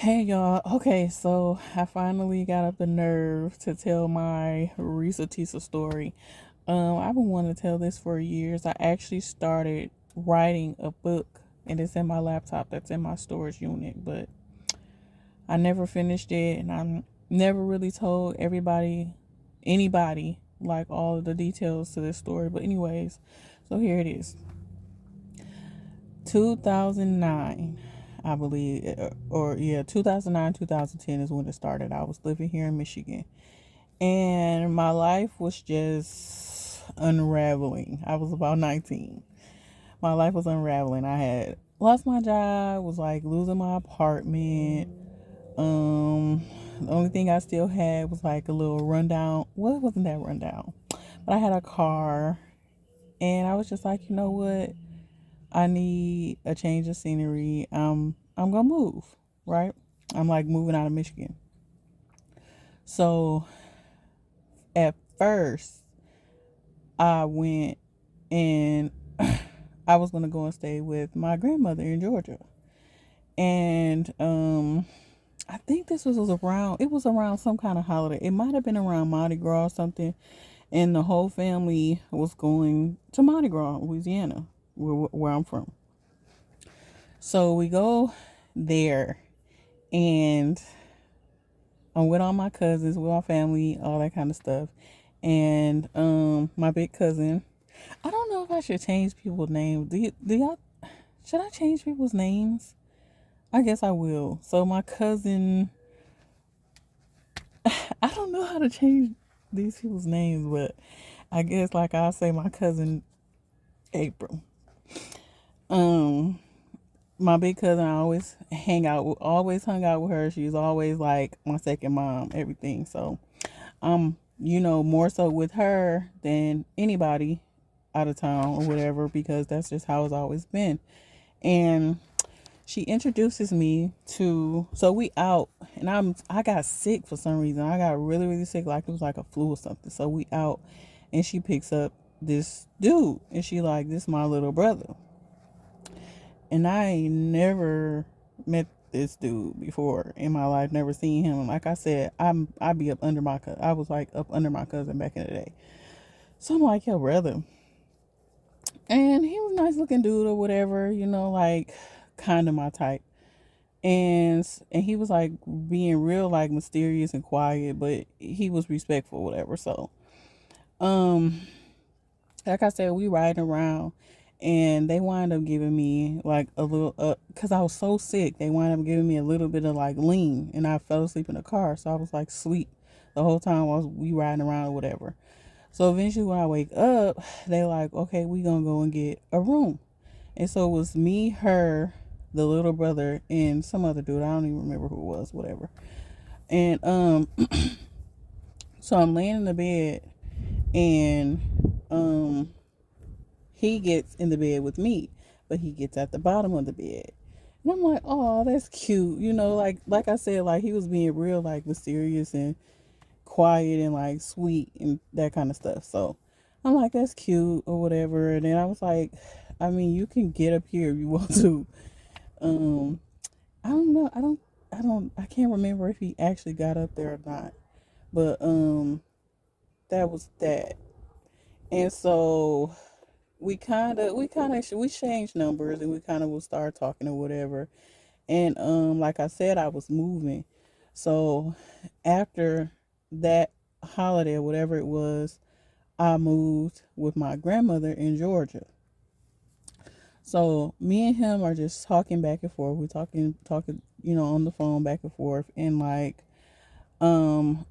Hey y'all. Okay, so I finally got up the nerve to tell my Risa Tisa story. I've been wanting to tell this for years. I actually started writing a book and it's in my laptop that's in my storage unit, but I never finished it and I'm never really told anybody, like all of the details to this story. But anyways, so here it is. 2009, I believe, or yeah, 2009, 2010 is when it started. I was living here in Michigan, and my life was just unraveling. I was about 19. My life was unraveling. I had lost my job, was like losing my apartment. Um, the only thing I still had was like a little rundown. Well, it wasn't that rundown, but I had a car, and I was just like, you know what? I need a change of scenery. I'm gonna move, right? I'm like moving out of Michigan. So at first I went and I was gonna go and stay with my grandmother in Georgia. And I think this was around it was around some kind of holiday. It might have been around Mardi Gras or something. And the whole family was going to Mardi Gras, Louisiana, where I'm from. So we go there and I'm with all my cousins, with our family, all that kind of stuff. And my big cousin, I don't know if I should change people's names. Do y'all should I change people's names? I guess I will. So my cousin, I don't know how to change these people's names, but I guess like I'll say my cousin April. Um my big cousin, I always hung out with her. She's always like my second mom, everything. So more so with her than anybody out of town or whatever, because that's just how it's always been. And she introduces me to, so we out, and I got sick for some reason. I got really, really sick, like it was like a flu or something. So we out, and she picks up this dude, and she like, this my little brother. And I ain't never met this dude before in my life, never seen him. And like I said, I be up under my cousin. I was like up under my cousin back in the day. So I'm like, yo, brother. And he was a nice looking dude or whatever, like kind of my type. And he was like being real like mysterious and quiet, but he was respectful, whatever. So, um, like I said, we riding around and they wind up giving me like a little because I was so sick, they wind up giving me a little bit of like lean and I fell asleep in the car. So I was like sleep the whole time while we riding around or whatever. So eventually when I wake up, they like, okay, we gonna go and get a room. And so it was me, her, the little brother, and some other dude. I don't even remember who it was, whatever. And so I'm laying in the bed and um he gets in the bed with me, but he gets at the bottom of the bed. And I'm like, oh, that's cute. Like I said, like he was being real like mysterious and quiet and like sweet and that kind of stuff. So I'm like, that's cute or whatever. And then I was like, I mean, you can get up here if you want to. Um, I don't know. I can't remember if he actually got up there or not. But that was that. And so we changed numbers and we kind of will start talking or whatever. And like I said, I was moving. So after that holiday or whatever it was, I moved with my grandmother in Georgia. So me and him are just talking back and forth. We're talking, on the phone back and forth. And like, um,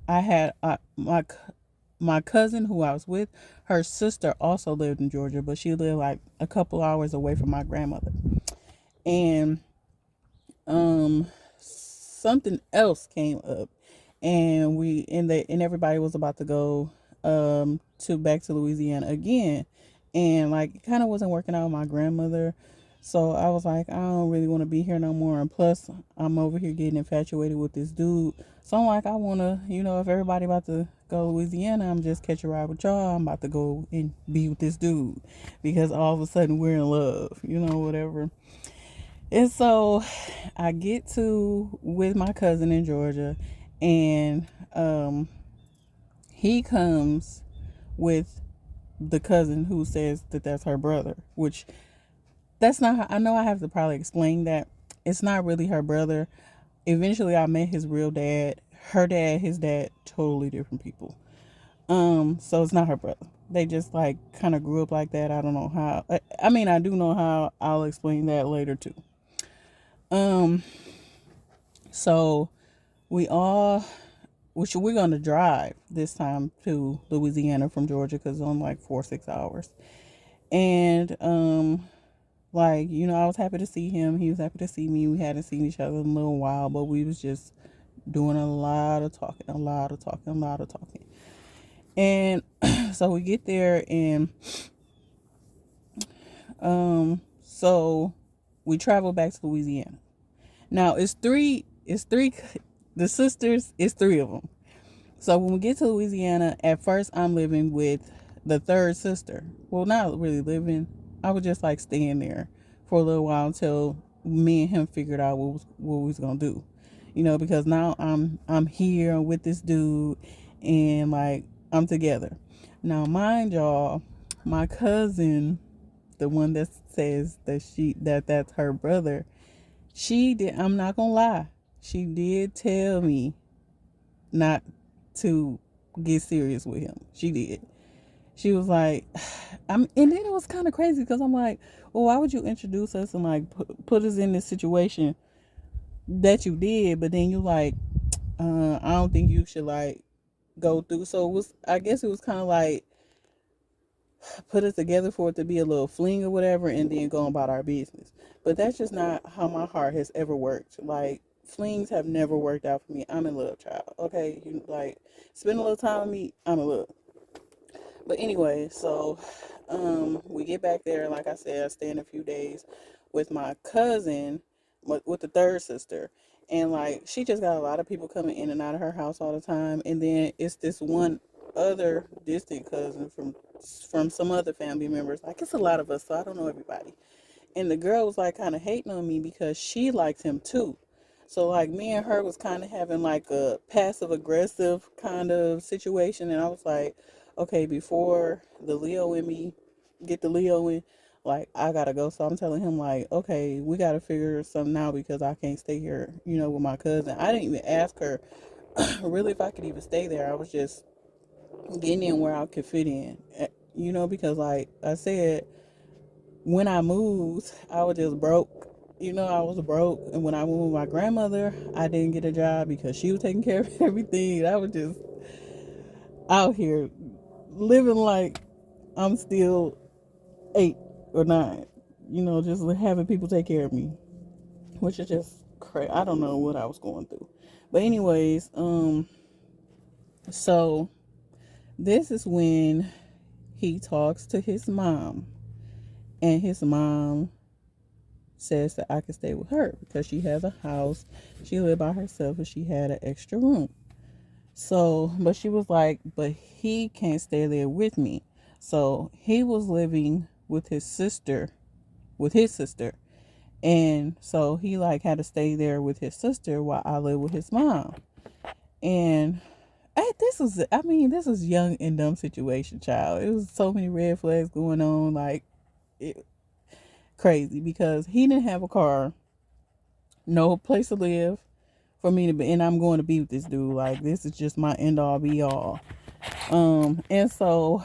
I had my cousin who I was with, her sister also lived in Georgia, but she lived like a couple hours away from my grandmother. And something else came up, and everybody was about to go to back to Louisiana again, and like it kind of wasn't working out with my grandmother. So I was like, I don't really want to be here no more. And plus, I'm over here getting infatuated with this dude. So I'm like, I want to, if everybody about to go to Louisiana, I'm just catch a ride with y'all. I'm about to go and be with this dude because all of a sudden we're in love, whatever. And so I get to with my cousin in Georgia, and he comes with the cousin who says that that's her brother, which that's not. I know I have to probably explain that it's not really her brother. Eventually, I met his real dad. Her dad, his dad, totally different people. So it's not her brother. They just like kind of grew up like that. I don't know how. I mean, I do know how. I'll explain that later too. Um, so we all, which we're gonna drive this time to Louisiana from Georgia because it's on like 4 6 hours. And like I was happy to see him. He was happy to see me. We hadn't seen each other in a little while, but we was just doing a lot of talking, a lot of talking, a lot of talking. And so we get there, and so we travel back to Louisiana. Now it's three the sisters, it's three of them. So when we get to Louisiana, at first I'm living with the third sister. Well, not really living. I was just like staying there for a little while until me and him figured out what we was gonna do. Because now I'm here with this dude, and like I'm together. Now, mind y'all, my cousin, the one that says that's her brother, she did. I'm not gonna lie. She did tell me not to get serious with him. She did. She was like, and then it was kind of crazy because I'm like, well, why would you introduce us and like put us in this situation that you did? But then you like, I don't think you should like go through. So it was, I guess it was kind of like put us together for it to be a little fling or whatever, and then go about our business. But that's just not how my heart has ever worked. Like flings have never worked out for me. I'm in love, child. Okay, you like spend a little time with me. I'm in love. But anyway, so we get back there. Like I said, I stay in a few days with my cousin, with the third sister, and like she just got a lot of people coming in and out of her house all the time. And then it's this one other distant cousin from some other family members. Like it's a lot of us, so I don't know everybody. And the girl was like kind of hating on me because she liked him too. So like me and her was kind of having like a passive aggressive kind of situation, and I was like, okay, before the Leo in me get the Leo in, like I gotta go. So I'm telling him like, okay, we gotta figure something out because I can't stay here, with my cousin. I didn't even ask her really if I could even stay there. I was just getting in where I could fit in, because like I said, when I moved, I was just broke. I was broke. And when I moved with my grandmother, I didn't get a job because she was taking care of everything. I was just out here living like I'm still 8 or 9, just having people take care of me, which is just crazy. I don't know what I was going through. But, anyways, so this is when he talks to his mom, and his mom says that I can stay with her because she has a house. She lived by herself and she had an extra room. So, but she was like, but he can't stay there with me. So he was living with his sister. And so he like had to stay there with his sister while I lived with his mom. And this was young and dumb situation, child. It was so many red flags going on, like it, crazy because he didn't have a car, no place to live for me to be, and I'm going to be with this dude. Like this is just my end all be all. And so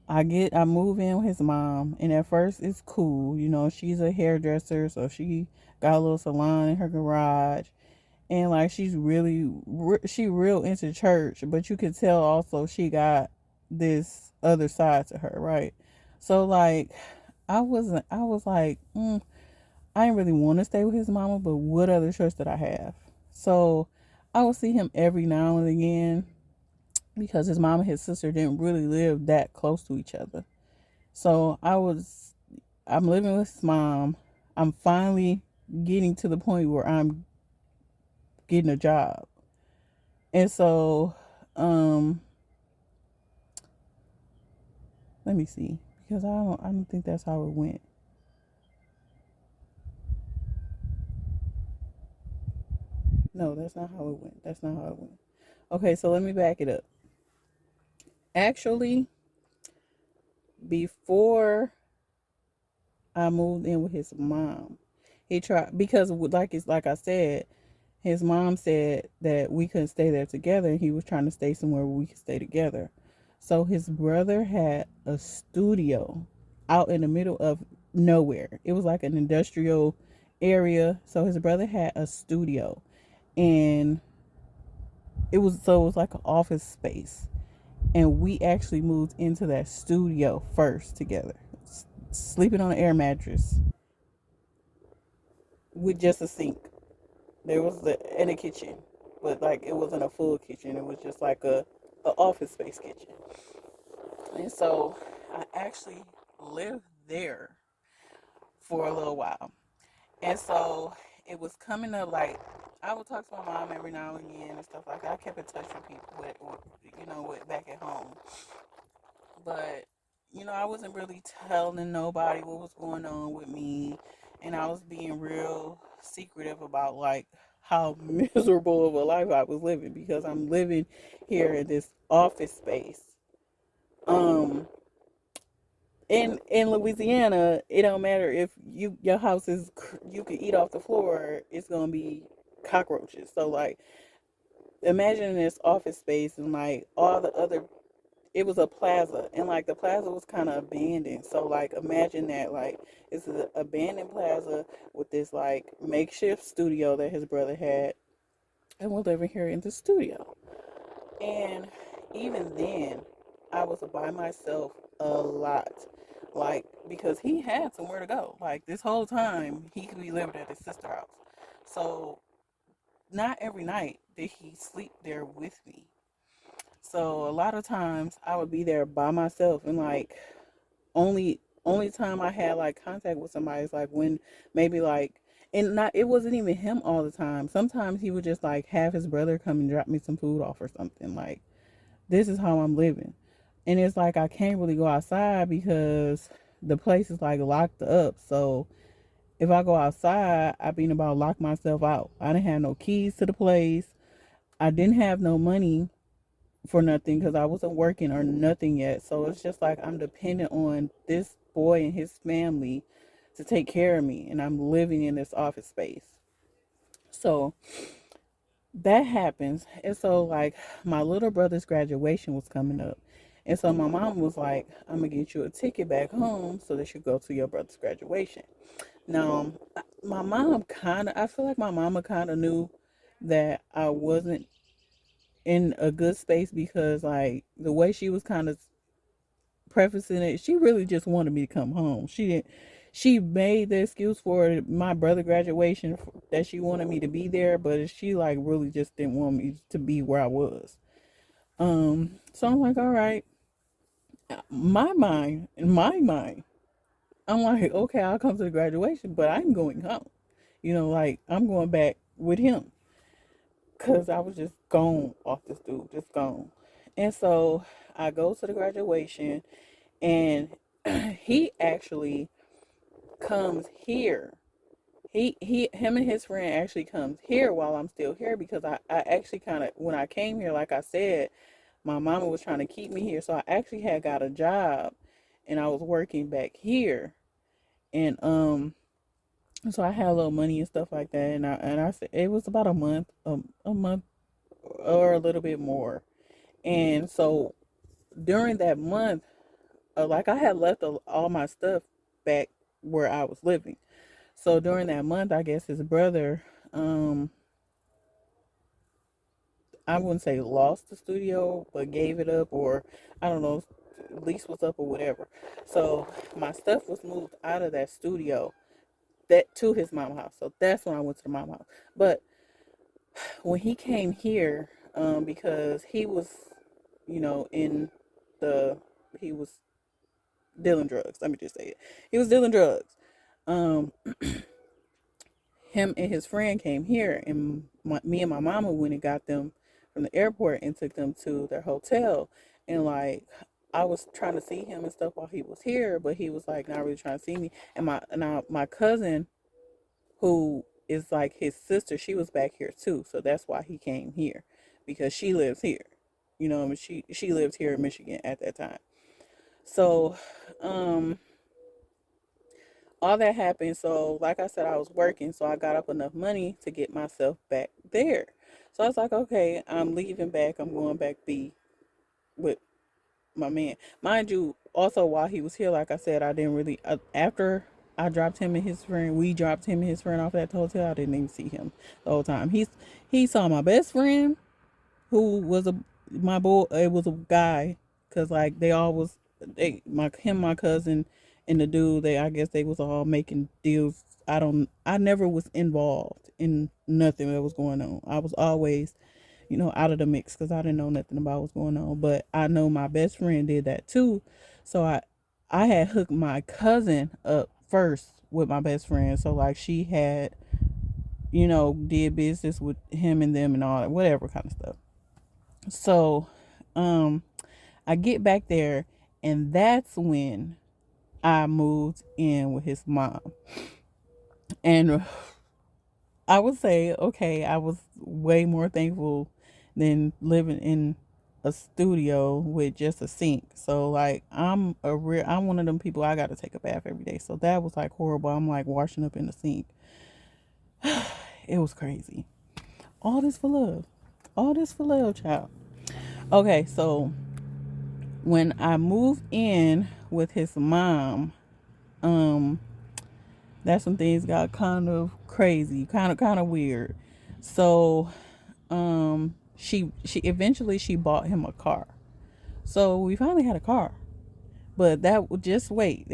I move in with his mom, and at first it's cool. She's a hairdresser, so she got a little salon in her garage, and like she real into church, but you could tell also she got this other side to her, right? So like I was like, I didn't really want to stay with his mama, but what other choice did I have? So I would see him every now and again because his mom and his sister didn't really live that close to each other. So I'm living with his mom. I'm finally getting to the point where I'm getting a job. And so, um, let me see because I don't think that's how it went. No, that's not how it went. That's not how it went. Okay, so let me back it up. Actually, before I moved in with his mom, he tried because like I said, his mom said that we couldn't stay there together, and he was trying to stay somewhere where we could stay together. So his brother had a studio out in the middle of nowhere. It was like an industrial area. So his brother had a studio, and it was like an office space, and we actually moved into that studio first together, sleeping on an air mattress with just a sink. There was the in a kitchen, but like it wasn't a full kitchen. It was just like a office space kitchen. And so I actually lived there for a little while. And so it was coming up like I would talk to my mom every now and again and stuff like that. I kept in touch with people with back at home. But I wasn't really telling nobody what was going on with me, and I was being real secretive about like how miserable of a life I was living because I'm living here in this office space. Um, in Louisiana, it don't matter if your house is you can eat off the floor, it's gonna be cockroaches. So like, imagine this office space and like all the other it was a plaza, and like the plaza was kind of abandoned. So like imagine that, like it's an abandoned plaza with this like makeshift studio that his brother had, and we're living here in the studio. And even then I was by myself a lot, like because he had somewhere to go. Like this whole time he could be living at his sister's house. So not every night did he sleep there with me. So a lot of times I would be there by myself, and like only time I had like contact with somebody is like when maybe like, and not it wasn't even him all the time. Sometimes he would just like have his brother come and drop me some food off or something. Like this is how I'm living. And it's like I can't really go outside because the place is like locked up. So if I go outside, I been about lock myself out. I didn't have no keys to the place. I didn't have no money for nothing because I wasn't working or nothing yet. So it's just like I'm dependent on this boy and his family to take care of me, and I'm living in this office space. So that happens. And so, like, my little brother's graduation was coming up. And so my mom was like, I'm going to get you a ticket back home so that you go to your brother's graduation. Now, my mom kind of, I feel like my mama kind of knew that I wasn't in a good space because like the way she was kind of prefacing it, she really just wanted me to come home. She made the excuse for my brother graduation that she wanted me to be there, but she like really just didn't want me to be where I was. So I'm like, all right, in my mind, I'm like, okay, I'll come to the graduation, but I'm going home. Like I'm going back with him because I was just gone off this dude, just gone. And so I go to the graduation, and he actually comes here. Him and his friend actually comes here while I'm still here because I actually kind of, when I came here, like I said, my mama was trying to keep me here. So I actually had got a job, and I was working back here. And so I had a little money and stuff like that. And I said it was about a month or a little bit more. And so during that month, like I had left all my stuff back where I was living. So during that month, I guess his brother, um, I wouldn't say lost the studio, but gave it up, or I don't know, lease was up or whatever. So my stuff was moved out of that studio that to his mama house. So that's when I went to the mama house. But when he came here, because he was, in the he was dealing drugs. Let me just say it. He was dealing drugs. Um, Him and his friend came here, and me and my mama went and got them from the airport and took them to their hotel. And like, I was trying to see him and stuff while he was here, but he was like not really trying to see me. And my cousin, who it's like his sister, she was back here too, so that's why he came here, because she lives here. You know, I mean, she lived here in Michigan at that time. So, um, all that happened. So, like I said, I was working, so I got up enough money to get myself back there. So I was like, okay, I'm leaving back. I'm going back be with my man. Mind you, also while he was here, like I said, I didn't really after I dropped him and his friend, we dropped him and his friend off at the hotel. I didn't even see him the whole time. He saw my best friend, who was a my boy. It was a guy, cause like they all was my cousin, and the dude. They, I guess they was all making deals. I never was involved in nothing that was going on. I was always, out of the mix because I didn't know nothing about what's going on. But I know my best friend did that too. So I had hooked my cousin up first with my best friend. So like she had, did business with him and them and all that, whatever kind of stuff. So um I get back there, and that's when I moved in with his mom. And I would say, okay, I was way more thankful than living in a studio with just a sink. So like I'm one of them people, I gotta take a bath every day. So that was like horrible. I'm like washing up in the sink. It was crazy. All this for love. All this for love, child. Okay, so when I moved in with his mom, um, that's when things got kind of crazy, kind of weird. So, she eventually she bought him a car. So we finally had a car, but that would just wait.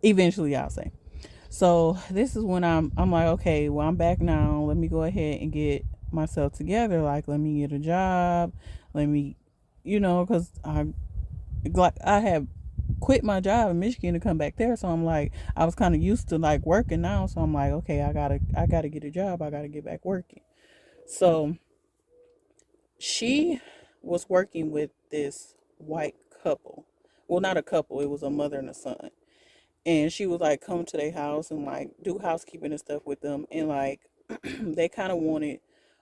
Eventually, I'll say. So this is when I'm like, okay, well I'm back now. Let me go ahead and get myself together. Like, let me get a job. Let me, because I have quit my job in Michigan to come back there. So I'm like, I was kind of used to like working now. So I'm like, okay, I gotta get a job. I gotta get back working. So she was working with this white couple. Well, not a couple. It was a mother and a son. And she was like, come to their house and like do housekeeping and stuff with them. And like, they kind of wanted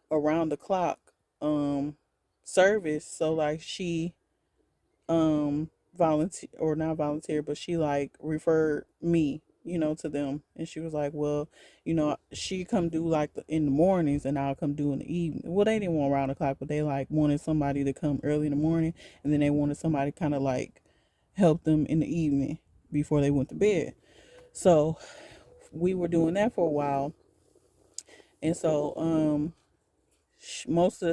around the clock service. So like volunteer, or not volunteer, but she like referred me, to them. And she was like, well, she come do like in the mornings, and I'll come do in the evening. Well, they didn't want around the clock, but they like wanted somebody to come early in the morning, and then they wanted somebody kind of like help them in the evening before they went to bed. So we were doing that for a while. And so most,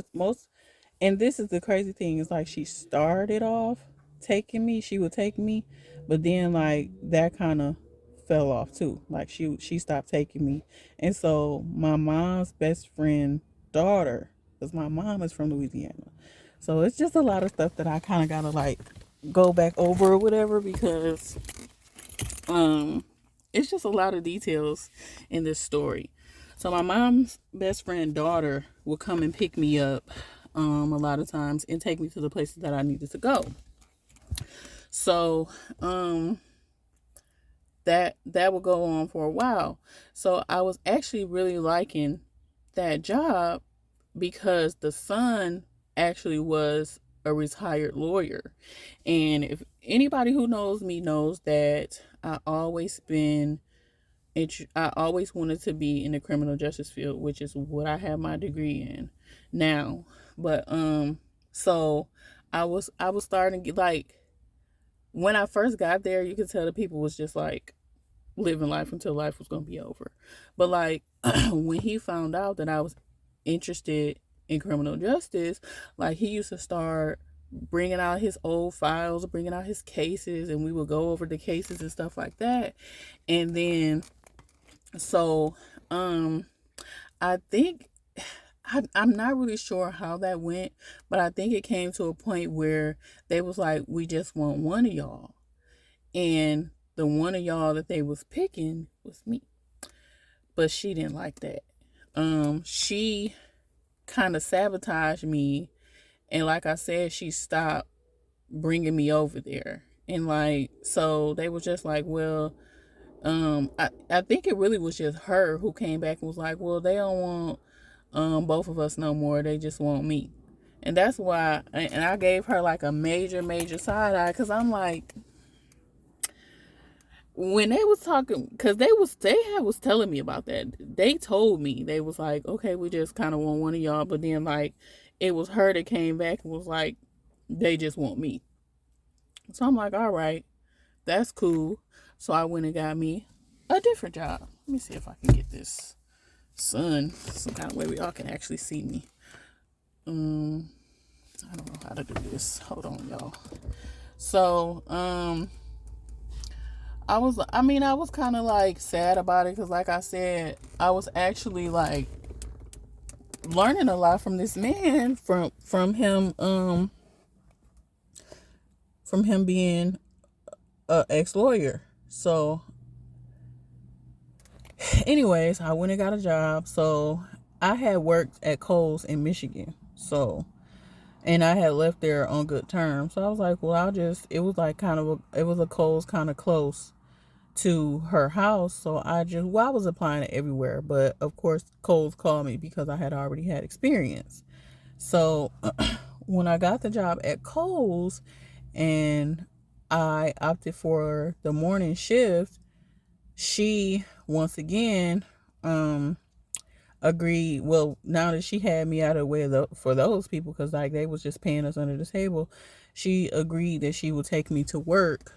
and this is the crazy thing, is like she started off taking me, she would take me, but then like that kind of fell off too. Like she stopped taking me. And so my mom's best friend daughter, because my mom is from Louisiana, so it's just a lot of stuff that I kind of gotta like go back over or whatever, because um it's just a lot of details in this story. So my mom's best friend daughter will come and pick me up a lot of times and take me to the places that I needed to go. So that will go on for a while. So I was actually really liking that job, because the son actually was a retired lawyer. And if anybody who knows me knows that I always wanted to be in the criminal justice field, which is what I have my degree in now. But so I was starting to get like, when I first got there, you could tell the people was just like living life until life was gonna be over. But like when he found out that I was interested in criminal justice, like he used to start bringing out his old files, bringing out his cases, and we would go over the cases and stuff like that. And then so I think I'm not really sure how that went, but I think it came to a point where they was like, we just want one of y'all. And the one of y'all that they was picking was me. But she didn't like that. She kind of sabotaged me, and like I said, she stopped bringing me over there. And like, so they were just like, well, I think it really was just her who came back and was like, well, they don't want both of us no more. They just want me. And that's why, and I gave her like a major side eye, because I'm like, when they was talking, because they was telling me about that. They told me, they was like, okay, we just kind of want one of y'all, but then like it was her that came back and was like, they just want me. So I'm like, all right, that's cool. So I went and got me a different job. Let me see if I can get this sun some kind of way where y'all can actually see me. I don't know how to do this. Hold on, y'all. So, I was kind of like sad about it, because like I said, I was actually like learning a lot from this man, from him being a ex-lawyer. So anyways, I went and got a job. So I had worked at Kohl's in Michigan. So, and I had left there on good terms. So I was like, well, it was like it was a Kohl's kind of close to her house. So I was applying it everywhere. But of course, Kohl's called me because I had already had experience. So when I got the job at Kohl's and I opted for the morning shift, she once again agreed. Well, now that she had me out of the way for those people, because like they was just paying us under the table, she agreed that she would take me to work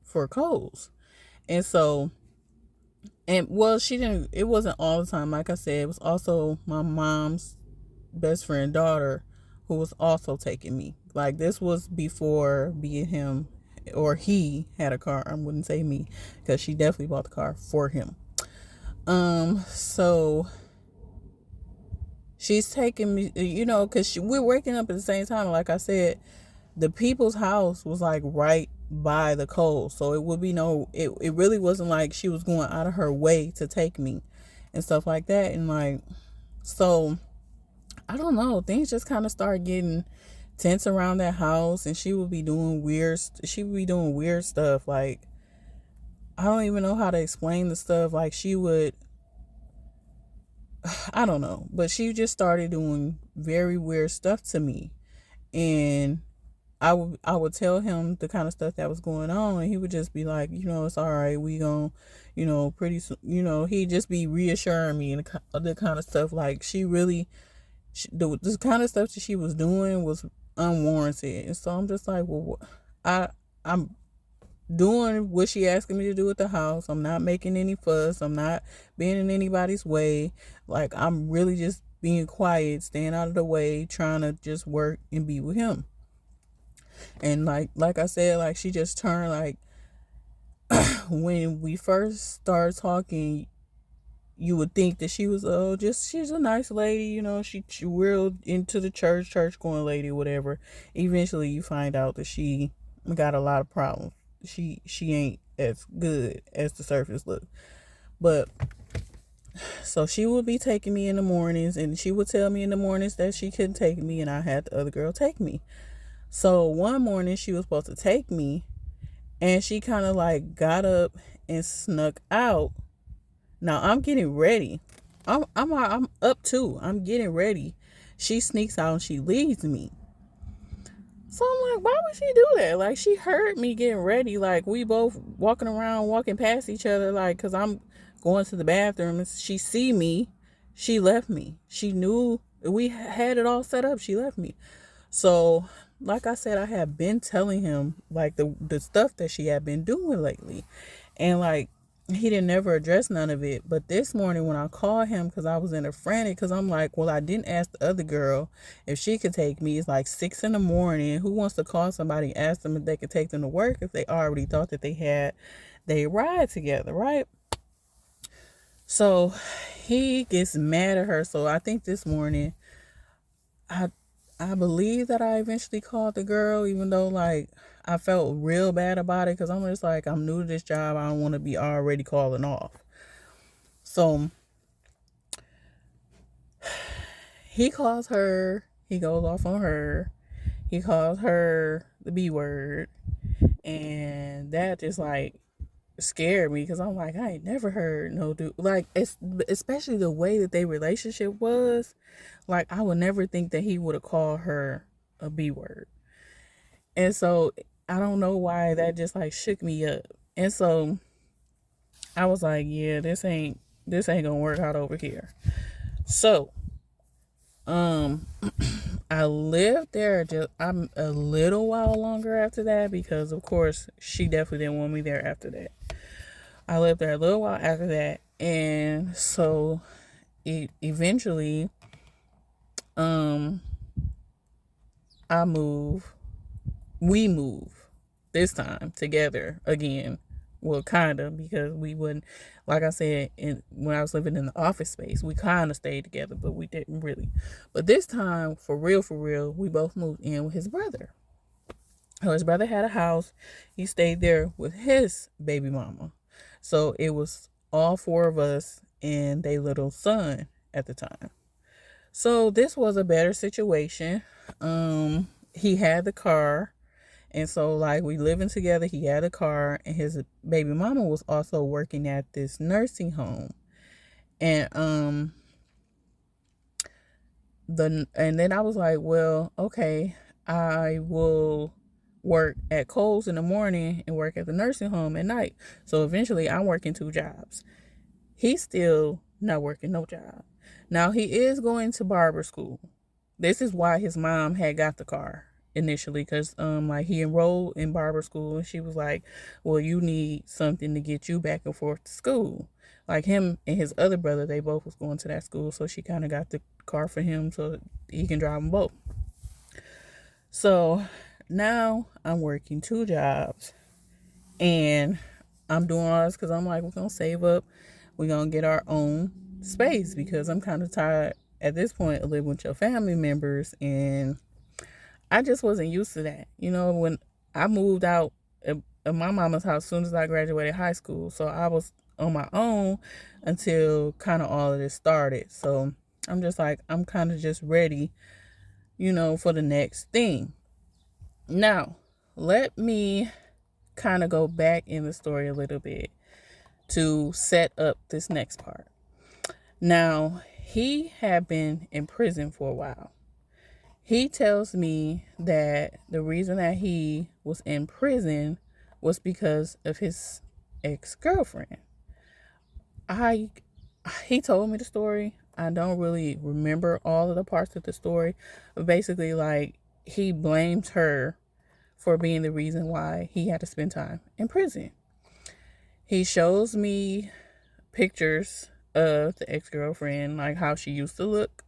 for Kohl's. And so, and well, she didn't, it wasn't all the time. Like I said, it was also my mom's best friend daughter who was also taking me. Like this was before being him, or he had a car. I wouldn't say me, because she definitely bought the car for him. So she's taking me, because we're waking up at the same time. Like I said, the people's house was like right by the Kohl's, so it would be it really wasn't like she was going out of her way to take me and stuff like that. And like, so I don't know, things just kind of started getting tense around that house, and she would be doing weird stuff. Like, I don't even know how to explain the stuff. Like, she would, I don't know, but she just started doing very weird stuff to me. And I would tell him the kind of stuff that was going on, and he would just be like, it's all right. We gon', pretty soon, he'd just be reassuring me, and the kind of stuff. Like, the kind of stuff that she was doing was unwarranted. And so I'm just like, well, I'm doing what she asking me to do at the house. I'm not making any fuss. I'm not being in anybody's way. Like, I'm really just being quiet, staying out of the way, trying to just work and be with him. And like I said, like, she just turned, like, when we first started talking, you would think that she was she's a nice lady, she real into the church going lady, whatever. Eventually you find out that she got a lot of problems. She ain't as good as the surface look. But so she would be taking me in the mornings, and she would tell me in the mornings that she couldn't take me, and I had the other girl take me. So one morning she was supposed to take me, and she kind of like got up and snuck out. Now I'm getting ready. I'm up too. I'm getting ready. She sneaks out and she leaves me. So I'm like, why would she do that? Like, she heard me getting ready. Like, we both walking past each other. Like, cause I'm going to the bathroom, and she see me. She left me. She knew we had it all set up. She left me. So, like I said, I had been telling him like the stuff that she had been doing lately, and like, he didn't never address none of it. But this morning when I called him, because I was in a frantic, because I'm like, well, I didn't ask the other girl if she could take me. It's like 6 a.m. Who wants to call somebody and ask them if they could take them to work if they already thought that they ride together, right? So he gets mad at her. So I think this morning, I I believe that I eventually called the girl, even though like I felt real bad about it, because I'm just like, I'm new to this job. I don't want to be already calling off. So he calls her. He goes off on her. He calls her the B word, and that just like scared me because I'm like, I ain't never heard no dude like it's especially the way that their relationship was. Like, I would never think that he would have called her a B word. And so I don't know why that just like shook me up. And so I was like, yeah, this ain't gonna work out over here. So um I lived there just I'm a little while longer after that because of course she definitely didn't want me there after that. I lived there a little while after that, and so eventually um I move we move this time together again. Well, kind of, because we wouldn't, like I said, when I was living in the office space, we kind of stayed together, but we didn't really. But this time, for real, we both moved in with his brother. So his brother had a house. He stayed there with his baby mama. So it was all four of us and their little son at the time. So this was a better situation. He had the car. And so, like, we living together. He had a car, and his baby mama was also working at this nursing home. And and then I was like, well, okay, I will work at Kohl's in the morning and work at the nursing home at night. So eventually, I'm working two jobs. He's still not working no job. Now he is going to barber school. This is why his mom had got the car initially, because like he enrolled in barber school and she was like, well, you need something to get you back and forth to school. Like him and his other brother, they both was going to that school, so she kind of got the car for him so he can drive them both. So now I'm working two jobs and I'm doing all this because I'm like, we're gonna save up, we're gonna get our own space, because I'm kind of tired at this point of living with your family members, and I just wasn't used to that. When I moved out of my mama's house as soon as I graduated high school, so I was on my own until kind of all of this started. So I'm just like, I'm kind of just ready, for the next thing. Now, let me kind of go back in the story a little bit to set up this next part. Now, he had been in prison for a while. He tells me that the reason that he was in prison was because of his ex-girlfriend. I He told me the story. I don't really remember all of the parts of the story, but basically, like, he blamed her for being the reason why he had to spend time in prison. He shows me pictures of the ex-girlfriend, like how she used to look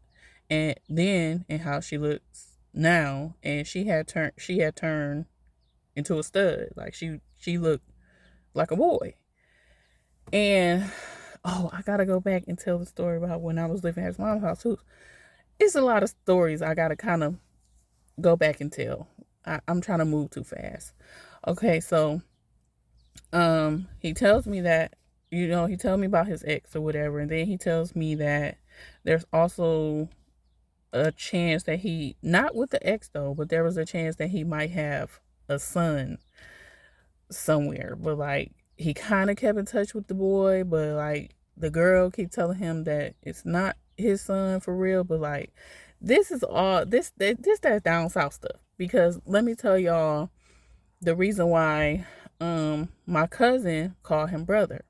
and how she looks now, and she had turned into a stud. Like, she looked like a boy. And I gotta go back and tell the story about when I was living at his mom's house too. It's a lot of stories I gotta kind of go back and tell. I'm trying to move too fast. Okay, so he tells me that, he tells me about his ex or whatever, and then he tells me that there's also a chance that he, not with the ex though, but there was a chance that he might have a son somewhere. But like, he kind of kept in touch with the boy, but like the girl keep telling him that it's not his son for real. But like, this is all that down south stuff. Because let me tell y'all the reason why my cousin called him brother.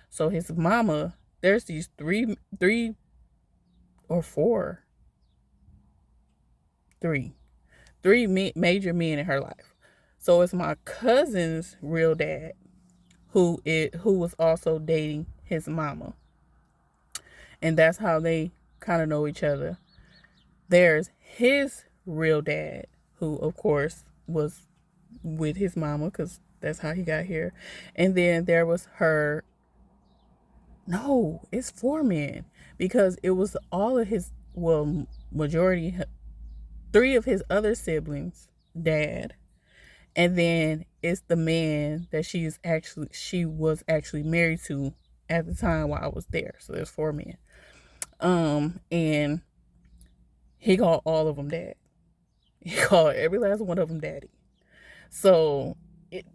So his mama, there's these three or four three major men in her life. So it's my cousin's real dad who was also dating his mama, and that's how they kind of know each other. There's his real dad, who of course was with his mama because that's how he got here, and then there was her. No, it's four men, because it was all of his, well, majority, three of his other siblings, dad, and then it's the man that she was actually married to at the time while I was there. So there's four men. And he called all of them dad. He called every last one of them daddy. So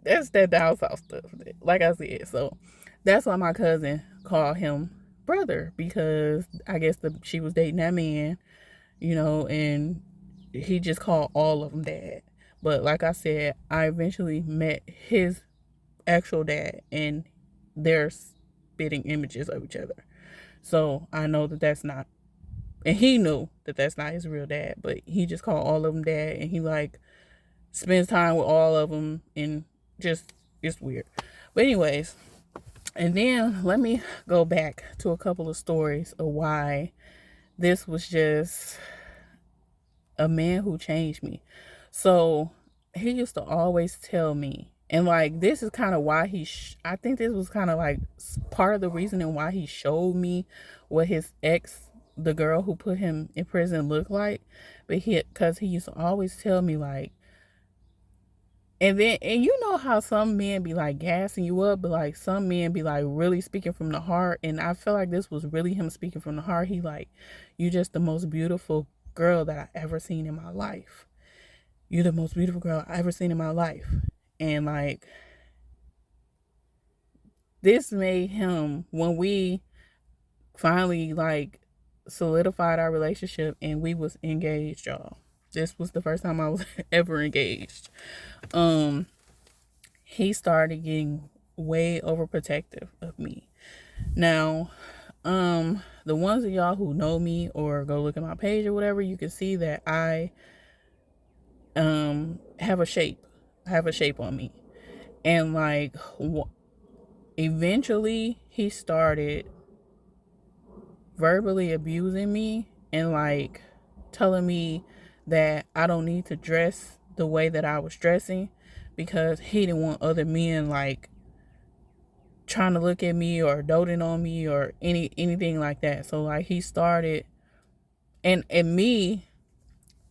that's that down south stuff. Like I said, so that's why my cousin called him brother, because I guess she was dating that man, and he just called all of them dad. But like I said, I eventually met his actual dad, and they're spitting images of each other. So I know that that's not, and he knew that that's not his real dad, but he just called all of them dad, and he like spends time with all of them, and just it's weird. But anyways, and then let me go back to a couple of stories of why this was just a man who changed me. So he used to always tell me, and like this is kind of why I think this was kind of like part of the reasoning why he showed me what his ex, the girl who put him in prison, looked like. But because he used to always tell me like, and you know how some men be like gassing you up, but like some men be like really speaking from the heart. And I feel like this was really him speaking from the heart. He like, you just the most beautiful girl that I ever seen in my life. You're the most beautiful girl I ever seen in my life. And like, this made him, when we finally like solidified our relationship and we was engaged, y'all. This was the first time I was ever engaged. He started getting way overprotective of me. Now, the ones of y'all who know me or go look at my page or whatever, you can see that I have a shape. I have a shape on me. And like eventually he started verbally abusing me and like telling me that I don't need to dress the way that I was dressing because he didn't want other men like trying to look at me or doting on me or anything like that. So like he started, and me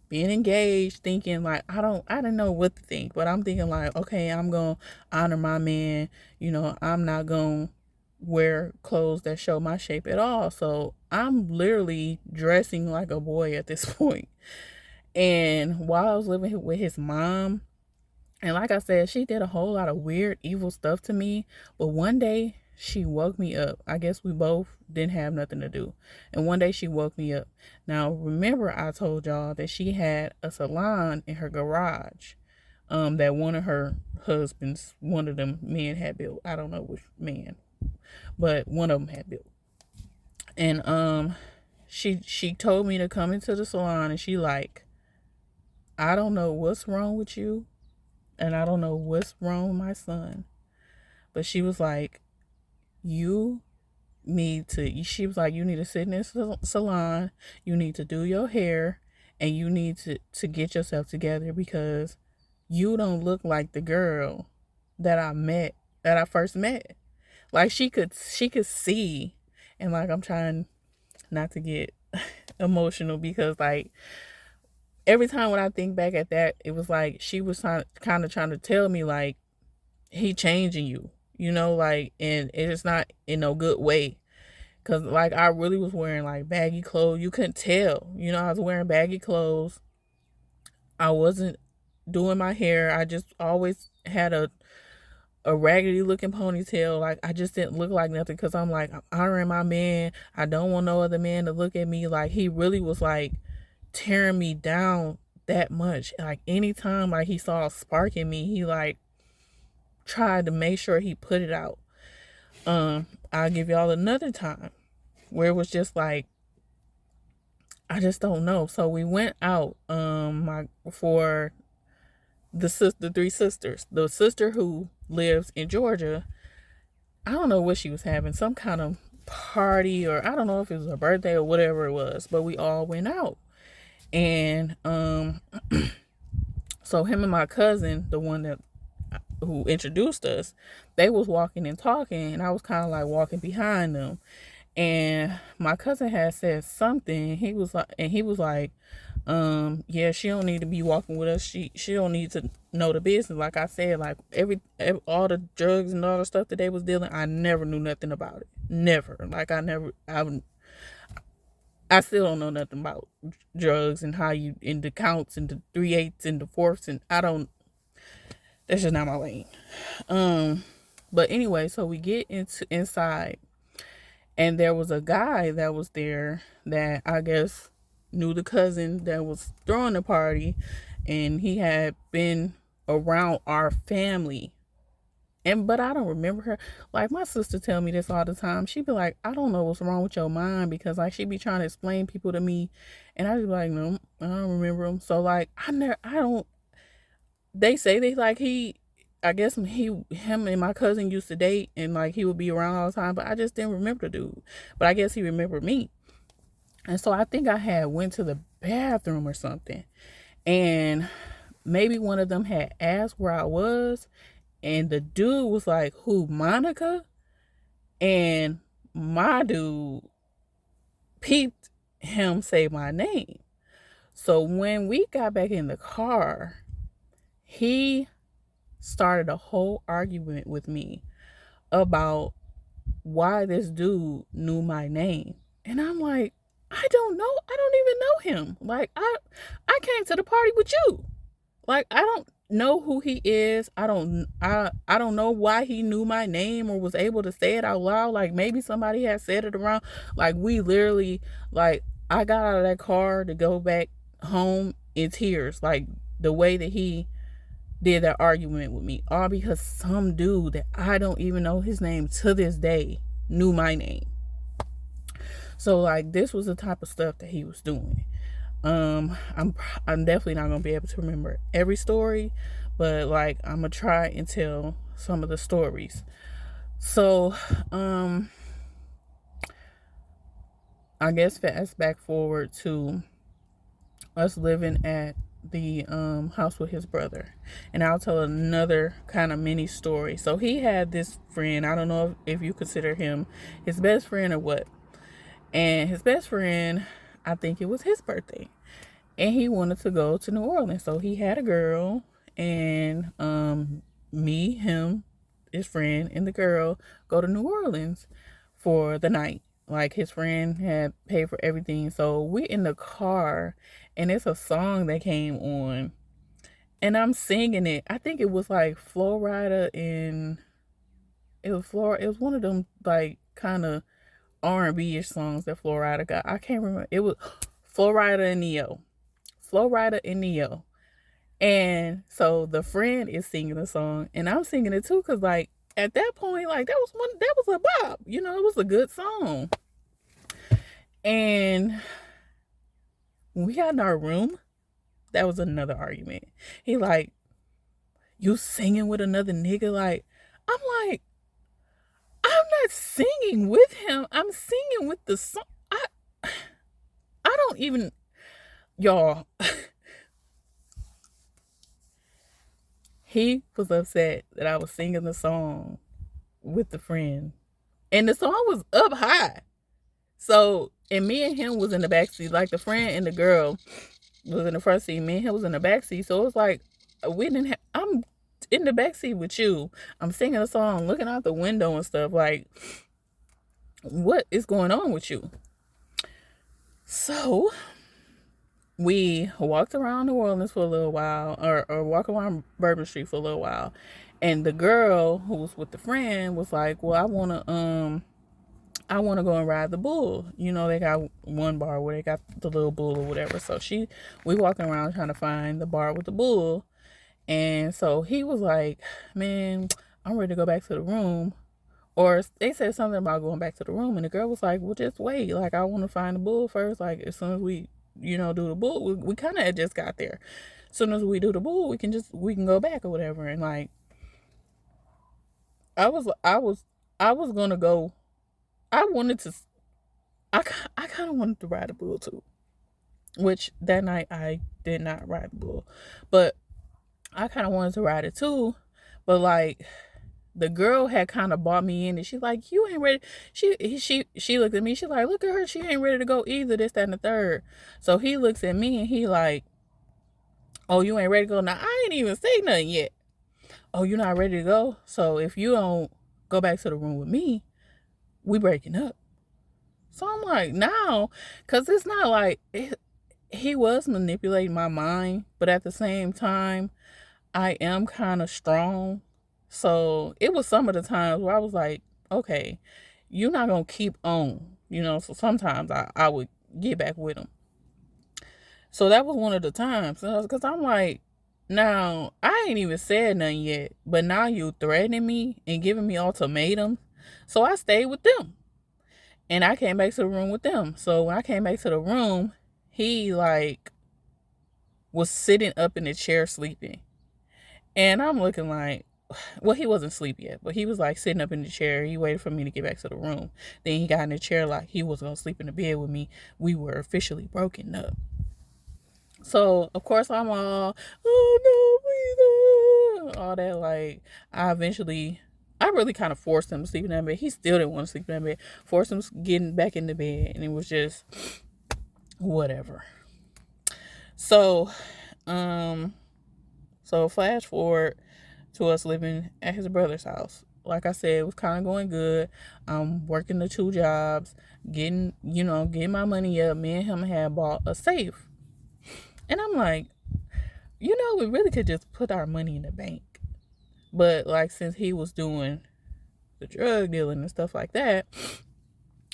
being engaged, thinking like I didn't know what to think, but I'm thinking like, okay, I'm gonna honor my man. I'm not gonna wear clothes that show my shape at all. So I'm literally dressing like a boy at this point. And while I was living with his mom, and like I said, she did a whole lot of weird, evil stuff to me. But one day she woke me up. I guess we both didn't have nothing to do. And one day she woke me up. Now, remember I told y'all that she had a salon in her garage that one of her husbands, one of them men had built. I don't know which man, but one of them had built. And she told me to come into the salon, and she like, I don't know what's wrong with you, and I don't know what's wrong with my son. But she was like, you she was like, you need to sit in this salon, you need to do your hair, and you need to get yourself together because you don't look like the girl that I first met. Like she could see, and like I'm trying not to get emotional because like every time when I think back at that, it was like she was kind of trying to tell me like he changing you, like, and it's not in no good way. Cause like I really was wearing like baggy clothes. You couldn't tell, I was wearing baggy clothes. I wasn't doing my hair. I just always had a raggedy looking ponytail. Like I just didn't look like nothing because I'm like, I'm honoring my man. I don't want no other man to look at me. Like he really was like tearing me down that much. Like anytime like he saw a spark in me, he like tried to make sure he put it out. I'll give y'all another time where it was just like, I just don't know. So we went out for the three sisters. The sister who lives in Georgia, I don't know what she was having, some kind of party, or I don't know if it was her birthday or whatever it was, but we all went out. And so him and my cousin, the one that who introduced us, they was walking and talking, and I was kind of like walking behind them. And my cousin had said something. He was like, yeah, she don't need to be walking with us. She don't need to know the business. Like I said, like every all the drugs and all the stuff that they was dealing, I never knew nothing about it. Never. Like I still don't know nothing about drugs and how you in the counts and the 3/8 and the fourths, and That's just not my lane. But anyway, so we get inside, and there was a guy that was there that I guess knew the cousin that was throwing the party, and he had been around our family. But I don't remember her. Like, my sister tell me this all the time. She be like, I don't know what's wrong with your mind, because like she be trying to explain people to me, and I just be like, no, I don't remember them. So like I don't. They say they like he. I guess him and my cousin used to date, and like he would be around all the time, but I just didn't remember the dude. But I guess he remembered me, and so I think I had went to the bathroom or something, and maybe one of them had asked where I was, and the dude was like, "Who, Monica?" And my dude peeped him say my name. So when we got back in the car, he started a whole argument with me about why this dude knew my name. And I'm like, I don't know. I don't even know him. Like, I came to the party with you. Like, I don't know who he is. I don't know why he knew my name or was able to say it out loud. Like, maybe somebody had said it around. Like, we literally, like, I got out of that car to go back home in tears. Like, the way that he did that argument with me, all because some dude that I don't even know his name to this day knew my name. So like, this was the type of stuff that he was doing. I'm definitely not gonna be able to remember every story, but like, I'm gonna try and tell some of the stories. So I guess fast back forward to us living at the house with his brother, and I'll tell another kind of mini story. So he had this friend. I don't know if you consider him his best friend or what. And his best friend, I think it was his birthday, and he wanted to go to New Orleans. So he had a girl, and me, him, his friend, and the girl go to New Orleans for the night. Like, his friend had paid for everything. So we're in the car, and it's a song that came on, and I'm singing it. I think it was like Flo Rida, and it was one of them like kind of R&B-ish songs that Flo Rida got. I can't remember. It was Flo Rida and Ne-Yo. Flo Rida and Ne-Yo. And so the friend is singing the song, and I'm singing it too, because like at that point, like that was a bop. You know, it was a good song. And when we got in our room, that was another argument. He like, you singing with another nigga? Like, I'm like, I'm not singing with him. I'm singing with the song. I don't even, y'all. He was upset that I was singing the song with the friend, and the song was up high. So, and me and him was in the back seat. Like, the friend and the girl was in the front seat. Me and him was in the back seat. So it was like, we didn't have. I'm in the back seat with you. I'm singing a song, looking out the window and stuff. Like, what is going on with you? So we walked around New Orleans for a little while, or walk around Bourbon Street for a little while, and the girl who was with the friend was like, "Well, I wanna go and ride the bull. You know, they got one bar where they got the little bull or whatever." So we walking around trying to find the bar with the bull, and so he was like, "Man, I'm ready to go back to the room." Or they said something about going back to the room, and the girl was like, "Well, just wait. Like, I want to find the bull first. Like, as soon as we, do the bull, we kind of had just got there. As soon as we do the bull, we can go back or whatever." And like, I was gonna go. I wanted to. I kind of wanted to ride the bull too, which that night I did not ride the bull, but I kind of wanted to ride it too. But like, the girl had kind of bought me in, and she's like, "You ain't ready." She looked at me. She's like, "Look at her. She ain't ready to go either. This, that, and the third." So he looks at me and he like, "Oh, you ain't ready to go?" Now I ain't even say nothing yet. "Oh, you're not ready to go? So if you don't go back to the room with me, we breaking up." So I'm like, "No," because it's not like he was manipulating my mind, but at the same time, I am kind of strong. So it was some of the times where I was like, okay, you're not going to keep on, So sometimes I would get back with him. So that was one of the times. Because I'm like, now, I ain't even said nothing yet, but now you threatening me and giving me ultimatums. So I stayed with them. And I came back to the room with them. So when I came back to the room, he like was sitting up in the chair sleeping. And I'm looking like, well, he wasn't asleep yet, but he was like sitting up in the chair. He waited for me to get back to the room. Then he got in the chair like he was gonna sleep in the bed with me. We were officially broken up. So of course I'm all, oh no, please, all that. Like I really kind of forced him to sleep in that bed. He still didn't want to sleep in that bed. Forced him getting back in the bed, and it was just whatever. So, um, so flash forward to us living at his brother's house. Like I said, it was kind of going good. I'm working the 2 jobs, getting my money up. Me and him had bought a safe. And I'm like, we really could just put our money in the bank. But like since he was doing the drug dealing and stuff like that,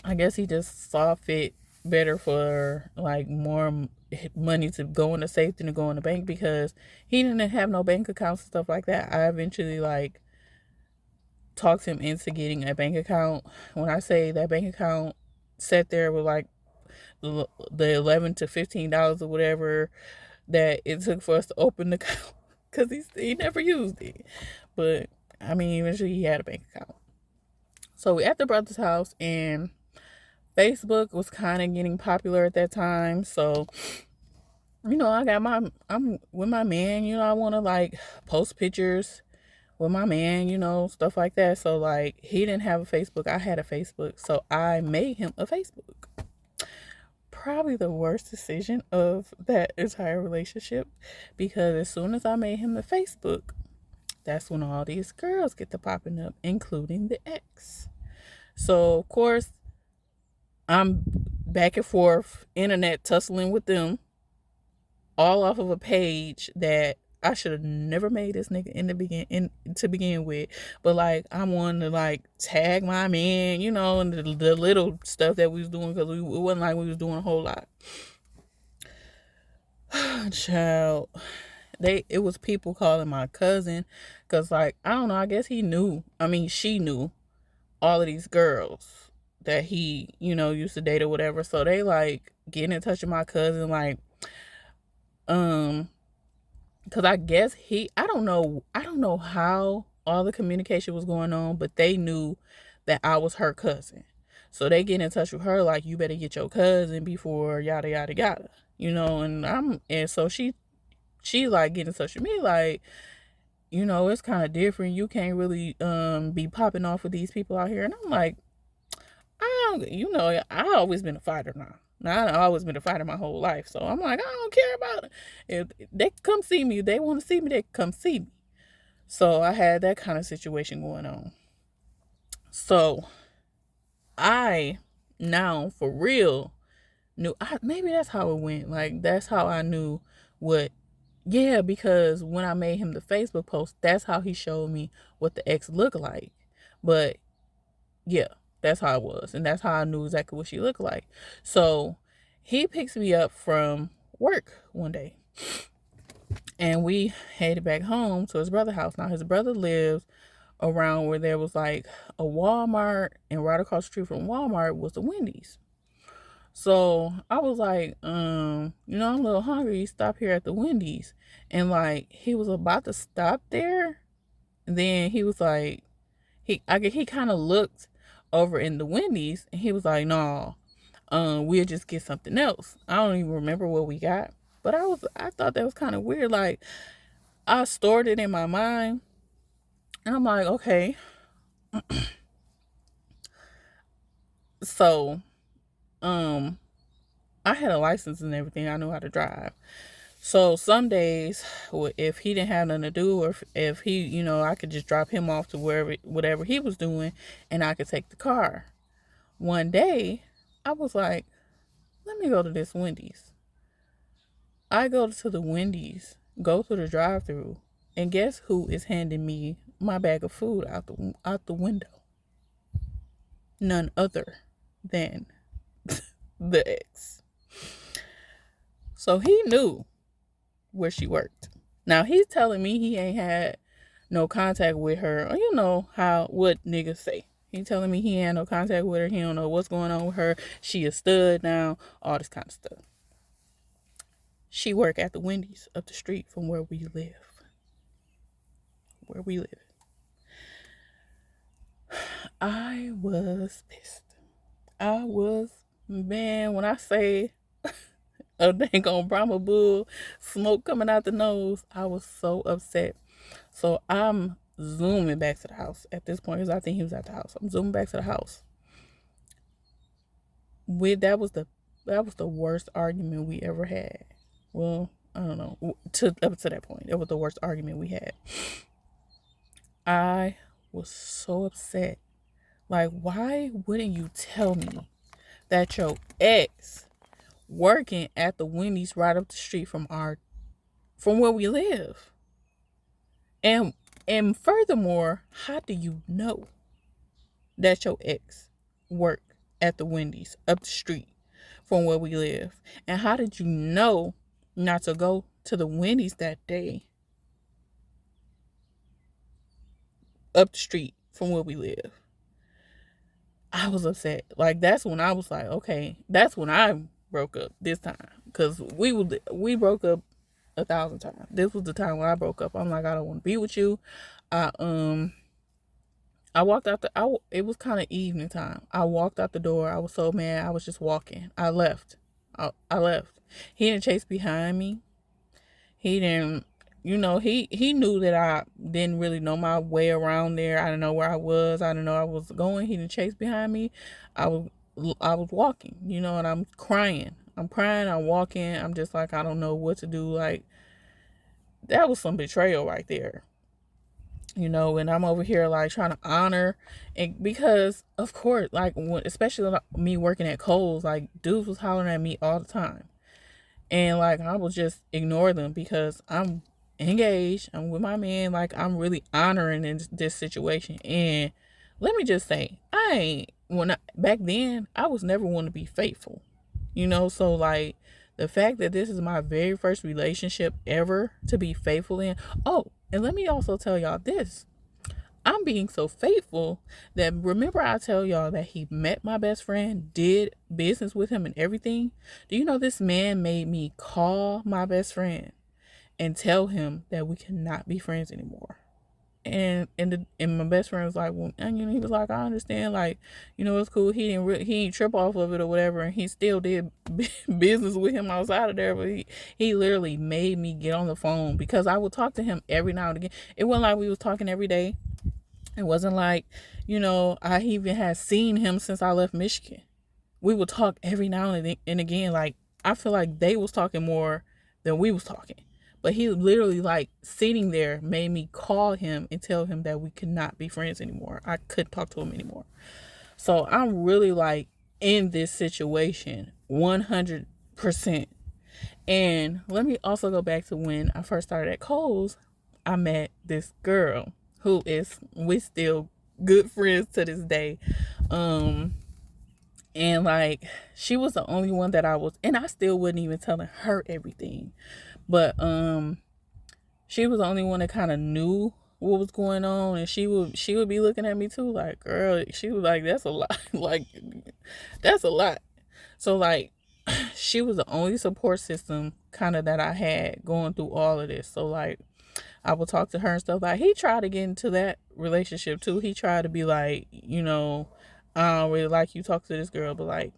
I guess he just saw fit better for like more money to go in the safe than to go in the bank because he didn't have no bank accounts and stuff like that. I eventually like talked him into getting a bank account. When I say that bank account sat there with like the $11 to $15 or whatever that it took for us to open the account because he never used it. But I mean, eventually he had a bank account. So we at the brother's house and Facebook was kind of getting popular at that time. So I'm with my man. I want to like post pictures with my man, stuff like that. So like he didn't have a Facebook, I had a Facebook, so I made him a Facebook. Probably the worst decision of that entire relationship because as soon as I made him a Facebook, that's when all these girls get to popping up, including the ex. So of course I'm back and forth, internet tussling with them, all off of a page that I should have never made this nigga to begin with. But like I wanted to like tag my man, and the little stuff that we was doing because it wasn't like we was doing a whole lot. Child, it was people calling my cousin because like I don't know, I guess he knew. I mean, she knew all of these girls that he used to date or whatever. So they like getting in touch with my cousin like um because I guess I don't know how all the communication was going on, but they knew that I was her cousin. So they get in touch with her like, you better get your cousin before yada yada yada, and so she like get in touch with me like, it's kind of different. You can't really be popping off with these people out here, and I'm like, I always been a fighter now. Now I've always been a fighter my whole life. So I'm like, I don't care about it. If they come see me, they want to see me, they come see me. So I had that kind of situation going on. So I now for real knew maybe that's how it went. Like that's how I knew what yeah, because when I made him the Facebook post, that's how he showed me what the ex looked like. But yeah, that's how it was. And that's how I knew exactly what she looked like. So he picks me up from work one day. And we headed back home to his brother's house. Now his brother lives around where there was like a Walmart, and right across the street from Walmart was the Wendy's. So I was like, I'm a little hungry. Stop here at the Wendy's. And like he was about to stop there. And then he was like, he kind of looked over in the Wendy's and he was like, no, we'll just get something else. I don't even remember what we got. But I thought that was kind of weird. Like I stored it in my mind. And I'm like, okay. So, I had a license and everything. I knew how to drive. So some days, if he didn't have nothing to do, or if he, I could just drop him off to whatever he was doing, and I could take the car. One day, I was like, let me go to this Wendy's. I go to the Wendy's, go through the drive-thru. And guess who is handing me my bag of food out the window? None other than the ex. So he knew where she worked. Now he's telling me he ain't had no contact with her. You know what niggas say. He telling me he ain't had no contact with her. He don't know what's going on with her. She a stud now. All this kind of stuff. She work at the Wendy's up the street from where we live. Where we live. I was pissed. Man, when I say a dang on Brahma Bull, smoke coming out the nose, I was so upset. So I'm zooming back to the house at this point because I think he was at the house. I'm zooming back to the house. That was the worst argument we ever had. Well, I don't know. Up to that point, it was the worst argument we had. I was so upset. Like, why wouldn't you tell me that your ex working at the Wendy's right up the street from where we live? And furthermore, how do you know that your ex worked at the Wendy's up the street from where we live? And how did you know not to go to the Wendy's that day up the street from where we live? I was upset. Like, that's when I was like, okay, that's when I broke up this time. Because we broke up 1,000 times. This was the time when I broke up. I'm like, I don't want to be with you. I walked out it was kind of evening time. I walked out the door. I was so mad. I was just walking. I left. I left. He didn't chase behind me. He didn't, he knew that I didn't really know my way around there. I didn't know where I was. I didn't know I was going. He didn't chase behind me. I was walking, and I'm crying. I'm crying. I'm walking. I'm just like, I don't know what to do. Like, that was some betrayal right there. And I'm over here like trying to honor, and because of course, like especially me working at Kohl's, like dudes was hollering at me all the time, and like I would just ignore them because I'm engaged, I'm with my man, like I'm really honoring in this situation. And let me just say, back then I was never one to be faithful, so like the fact that this is my very first relationship ever to be faithful in. Oh, and let me also tell y'all this. I'm being so faithful that, remember I tell y'all that he met my best friend, did business with him and everything? Do you know this man made me call my best friend and tell him that we cannot be friends anymore? And my best friend was like, well, and he was like, I understand, like, it's cool. He ain't trip off of it or whatever, and he still did business with him outside of there. But he literally made me get on the phone because I would talk to him every now and again. It wasn't like we was talking every day. It wasn't like, I even had seen him since I left Michigan. We would talk every now and again. Like, I feel like they was talking more than we was talking. But he literally, like, sitting there made me call him and tell him that we could not be friends anymore. I couldn't talk to him anymore. So I'm really, like, in this situation 100%. And let me also go back to when I first started at Kohl's. I met this girl who we still good friends to this day. And like, she was the only one that and I still wasn't even telling her everything. But she was the only one that kind of knew what was going on, and she would be looking at me too, like, girl, she was like, that's a lot. Like, that's a lot. So like, she was the only support system kind of that I had going through all of this. So like, I would talk to her and stuff. Like, he tried to get into that relationship too. He tried to be like, I don't really like you talk to this girl, but like,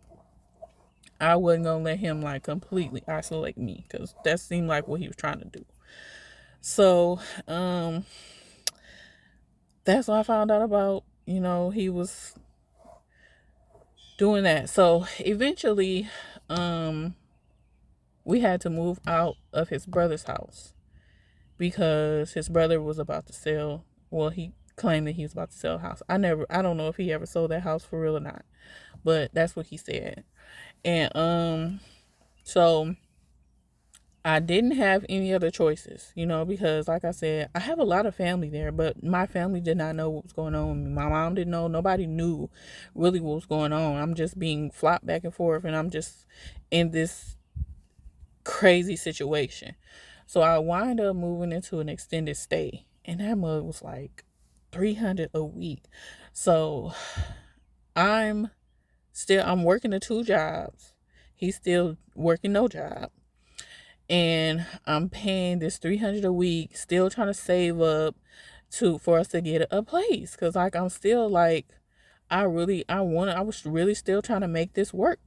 I wasn't gonna let him like completely isolate me, because that seemed like what he was trying to do. So that's what I found out about. He was doing that. So eventually we had to move out of his brother's house because his brother was about to sell. Well, he claimed that he was about to sell a house. I don't know if he ever sold that house for real or not, but that's what he said. And so I didn't have any other choices, because like I said, I have a lot of family there, but my family did not know what was going on with me. My mom didn't know. Nobody knew really what was going on. I'm just being flopped back and forth, and I'm just in this crazy situation. So I wind up moving into an extended stay, and that mug was like 300 a week. So I'm I'm working the two jobs. He's still working no job. And I'm paying this 300 a week, still trying to save up for us to get a place. Cause like I'm still like I was really still trying to make this work,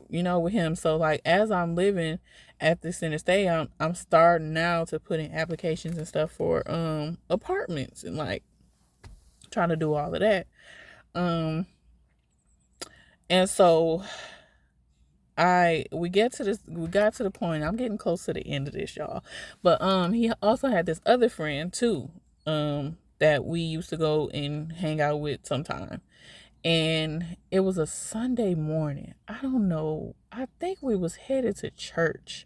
with him. So like as I'm living at this interstate, I'm starting now to put in applications and stuff for apartments and like trying to do all of that. Um and so we got to the point. I'm getting close to the end of this, y'all. But he also had this other friend too, that we used to go and hang out with sometime. And it was a Sunday morning. I don't know. I think we was headed to church.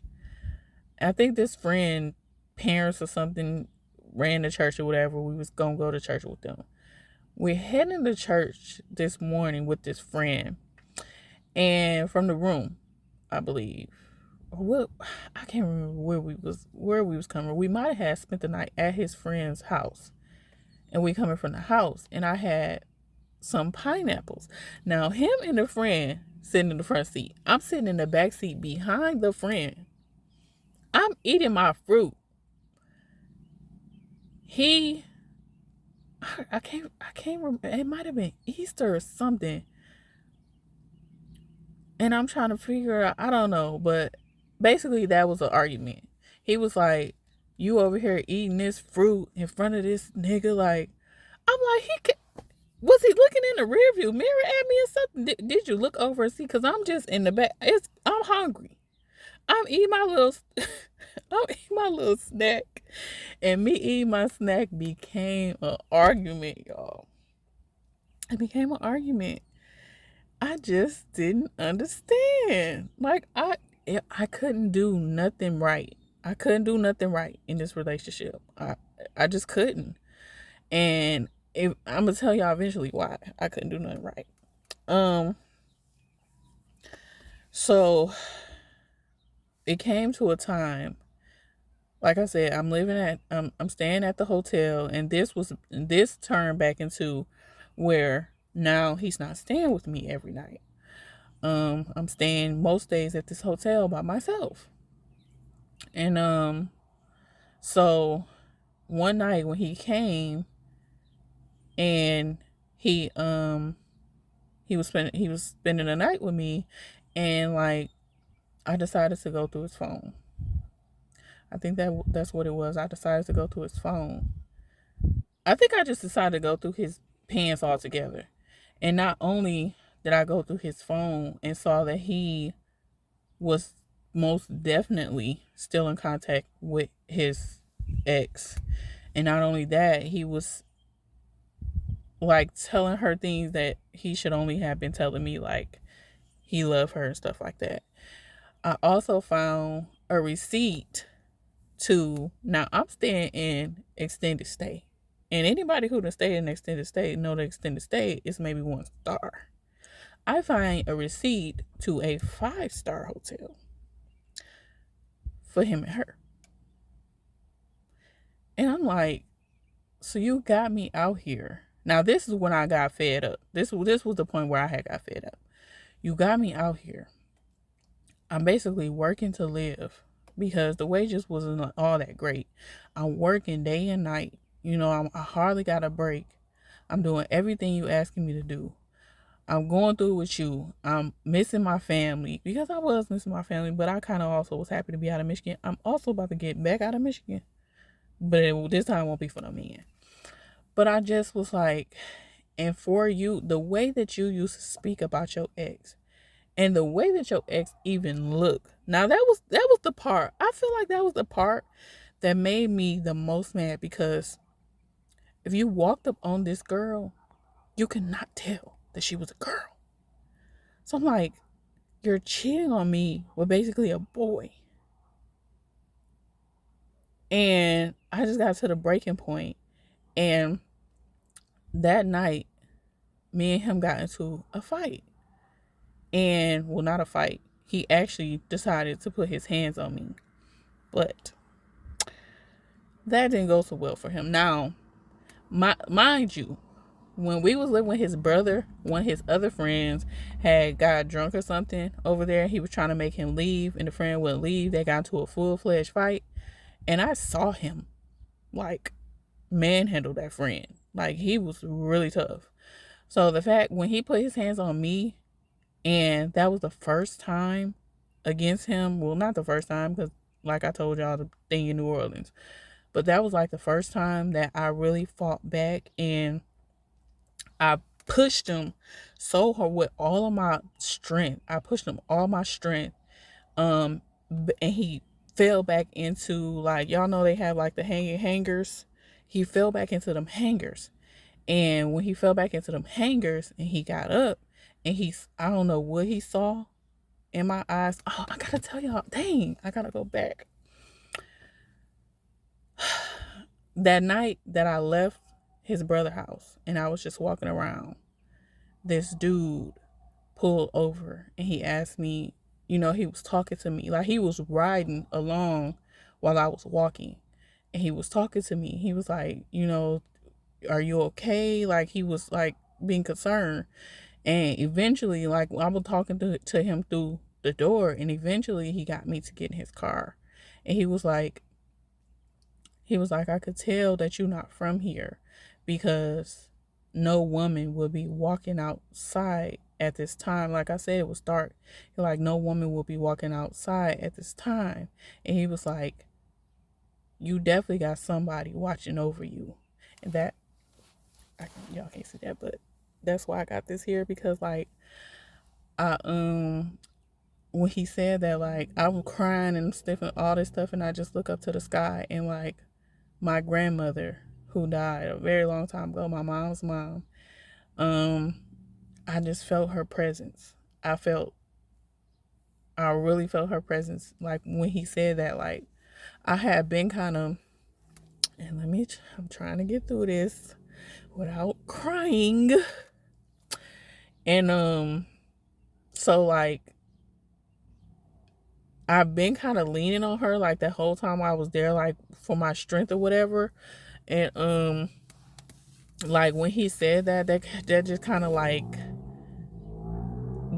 I think this friend parents or something ran to church or whatever. We was gonna go to church with them. We're heading to church this morning with this friend, and from the room, I believe. What, I can't remember where we was coming. We might have spent the night at his friend's house, and we coming from the house, and I had some pineapples. Now him and the friend sitting in the front seat. I'm sitting in the back seat behind the friend. I'm eating my fruit. He, I can't remember. It might have been Easter or something, and I'm trying to figure out. I don't know, but basically that was an argument. He was like, "You over here eating this fruit in front of this nigga?" Like, I'm like, was he looking in the rearview mirror at me or something? Did you look over and see? Cause I'm just in the back. I'm hungry. I'm eating my little, I'm eating my little snack, and me eating my snack became an argument, y'all. It became an argument. I just didn't understand. Like I couldn't do nothing right. I couldn't do nothing right in this relationship. I just couldn't. And I'm gonna tell y'all eventually why I couldn't do nothing right. Um, so it came to a time, like I said, I'm staying at the hotel, and this turned back into where now he's not staying with me every night. I'm staying most days at this hotel by myself. And so one night when he came and he was spending the night with me, and like I decided to go through his phone. I think that's what it was. I decided to go through his phone. I think I just decided to go through his pants altogether. And not only did I go through his phone and saw that he was most definitely still in contact with his ex, and not only that, he was like telling her things that he should only have been telling me, like he loved her and stuff like that. I also found a receipt to, now I'm staying in extended stay. And anybody who done stayed in extended stay know the extended stay is maybe 1 star. I find a receipt to a 5-star hotel for him and her. And I'm like, so you got me out here. Now this is when I got fed up. This was the point where I had got fed up. You got me out here. I'm basically working to live because the wages wasn't all that great. I'm working day and night. I hardly got a break. I'm doing everything you asking me to do. I'm going through with you. I'm missing my family because I was missing my family, but I kind of also was happy to be out of Michigan. I'm also about to get back out of Michigan, but this time won't be for no man. But I just was like, and for you, the way that you used to speak about your ex, and the way that your ex even looked. Now that was the part. I feel like that was the part that made me the most mad, because if you walked up on this girl, you could not tell that she was a girl. So I'm like, you're cheating on me with basically a boy. And I just got to the breaking point. And that night, me and him got into a fight. And, well, not a fight. He actually decided to put his hands on me. But that didn't go so well for him. Now, mind you, when we was living with his brother, one of his other friends had got drunk or something over there. He was trying to make him leave, and the friend wouldn't leave. They got into a full-fledged fight. And I saw him, like, manhandle that friend. Like, he was really tough. So the fact when he put his hands on me, and that was the first time against him, well, not the first time, because like I told y'all, the thing in New Orleans, but that was like the first time that I really fought back, and I pushed him so hard with all of my strength. I pushed him all my strength. Um, and he fell back into, like, y'all know they have like the hangers. He fell back into them hangers. And when he fell back into them hangers and he got up, and I don't know what he saw in my eyes. Oh, I gotta tell y'all, dang, I gotta go back. That night that I left his brother house and I was just walking around, this dude pulled over and he asked me, he was talking to me. Like, he was riding along while I was walking. And he was talking to me. He was like, are you okay? Like, he was like being concerned. And eventually, like, I was talking to him through the door, and eventually he got me to get in his car. And he was like, I could tell that you're not from here, because no woman would be walking outside at this time. Like I said, it was dark. Like, no woman will be walking outside at this time. And he was like, you definitely got somebody watching over you. And that, y'all can't see that, but that's why I got this here, because like, I when he said that, like, I was crying and stuff and all this stuff, and I just look up to the sky, and like, my grandmother, who died a very long time ago, my mom's mom, um, I just felt her presence. I really felt her presence. Like, when he said that, like, I had been kind of, and I'm trying to get through this without crying. And so like, I've been kind of leaning on her, like, the whole time I was there, like, for my strength or whatever. And like, when he said that just kind of like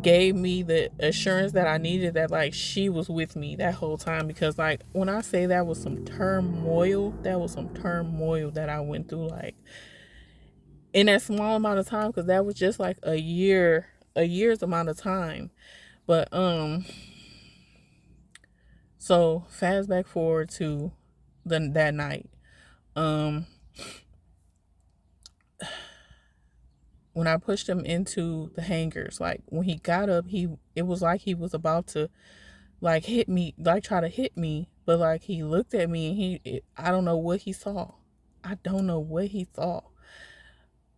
gave me the assurance that I needed, that like she was with me that whole time. Because like, when I say that was some turmoil, that I went through, like, in that small amount of time, because that was just like a year's amount of time. But so fast back forward to that night. um when I pushed him into the hangers, like, when he got up, it was like he was about to, like, hit me, like, try to hit me. But like, he looked at me, and I don't know what he saw.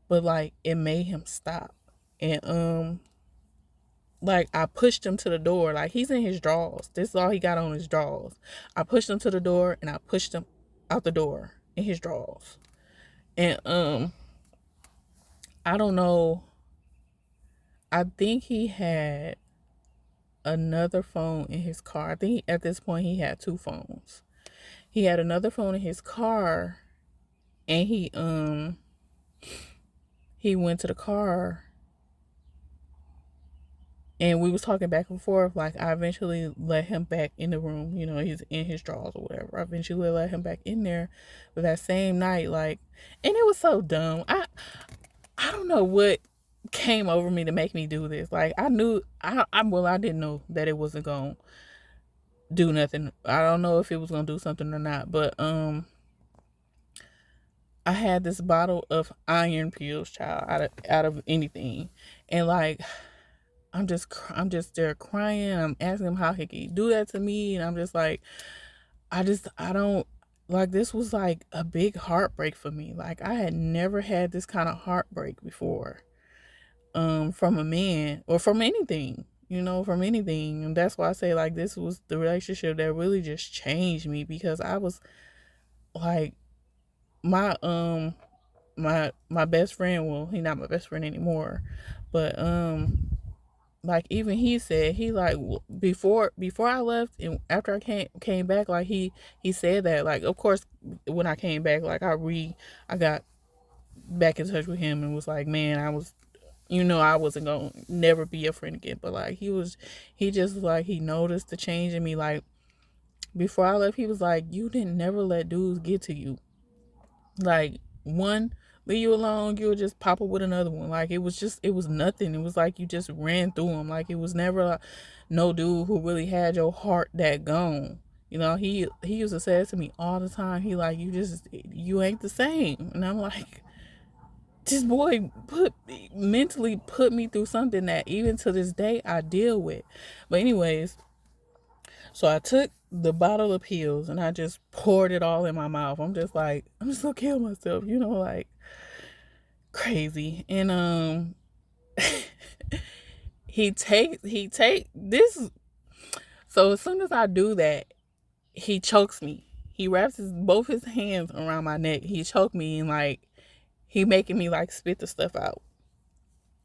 But like, it made him stop. And like, I pushed him to the door. Like, he's in his drawers. This is all he got on his drawers. I pushed him to the door, and I pushed him out the door in his drawers. And I don't know. I think he had another phone in his car. I think at this point he had two phones. He had another phone in his car, and he went to the car, and we was talking back and forth. Like, I eventually let him back in the room. He's in his drawers or whatever. I eventually let him back in there. But that same night, like, and it was so dumb. I don't know what came over me to make me do this. Like, I knew I didn't know that it wasn't gonna do nothing. I don't know if it was gonna do something or not. But I had this bottle of iron pills, child, out of anything. And like, I'm just there crying. I'm asking him how he could do that to me, and I'm just like, I don't, like, this was like a big heartbreak for me. Like, I had never had this kind of heartbreak before, from a man, or from anything, from anything. And that's why I say, like, this was the relationship that really just changed me, because I was like my my best friend, well, he not my best friend anymore, but like even he said, he like before I left and after I came back, like he said that, like, of course when I came back, like I got back in touch with him and was like, man, I was, I wasn't gonna never be a friend again, but like he just like he noticed the change in me. Like before I left, he was like, you didn't never let dudes get to you. Like one leave you alone, you'll just pop up with another one. Like it was nothing. It was like you just ran through them. Like it was never like, no dude who really had your heart that gone. He used to say it to me all the time. He like, you ain't the same. And I'm like, this boy mentally put me through something that even to this day I deal with. But anyways, so I took the bottle of pills and I just poured it all in my mouth. I'm just like, I'm just gonna kill myself, like crazy. And he take this. So as soon as I do that, he chokes me. He wraps both his hands around my neck. He choked me and like he making me like spit the stuff out.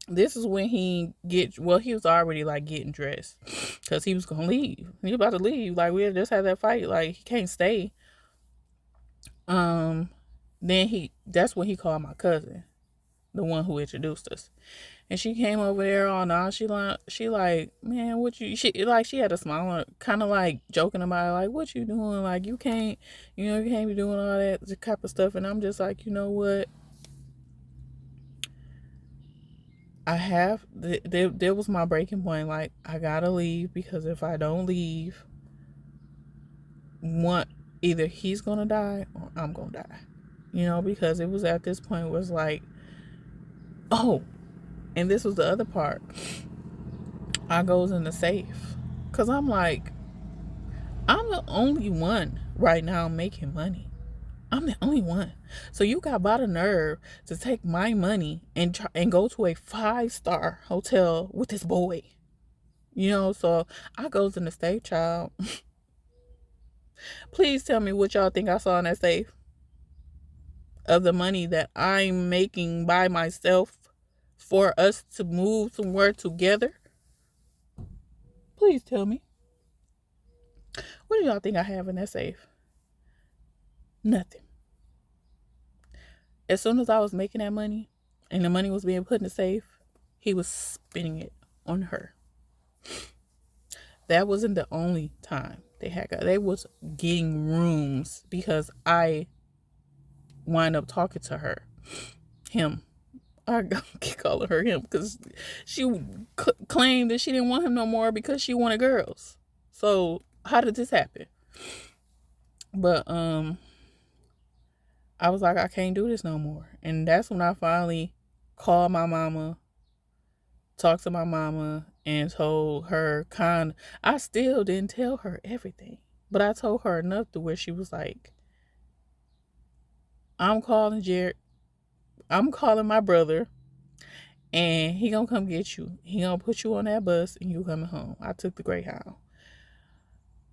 This is when he was already like getting dressed because he was gonna leave. He was about to leave. Like we had just had that fight. Like he can't stay. Um, then that's when he called my cousin, the one who introduced us, and she came over there all night. She like, man, she had a smile, kind of like joking about it, like, what you doing? Like you can't be doing all that type of stuff. And I'm just like, you know what? There was my breaking point. Like, I gotta leave because if I don't leave, either he's gonna die or I'm gonna die. Because it was at this point was like, oh, and this was the other part. I goes in the safe because I'm like, I'm the only one right now making money. I'm the only one. So you got about a nerve to take my money and go to a 5-star hotel with this boy. So I goes in the safe, child. Please tell me what y'all think I saw in that safe of the money that I'm making by myself for us to move somewhere together. Please tell me. What do y'all think I have in that safe? Nothing. As soon as I was making that money and the money was being put in the safe, he was spending it on her. That wasn't the only time they was getting rooms because I wind up talking to him. I keep calling her him because she claimed that she didn't want him no more because she wanted girls. So how did this happen? But I was like, I can't do this no more. And that's when I finally called my mama, talked to my mama, and told her I still didn't tell her everything, but I told her enough to where she was like, I'm calling Jared. I'm calling my brother, and he gonna come get you. He gonna put you on that bus, and you coming home. I took the Greyhound.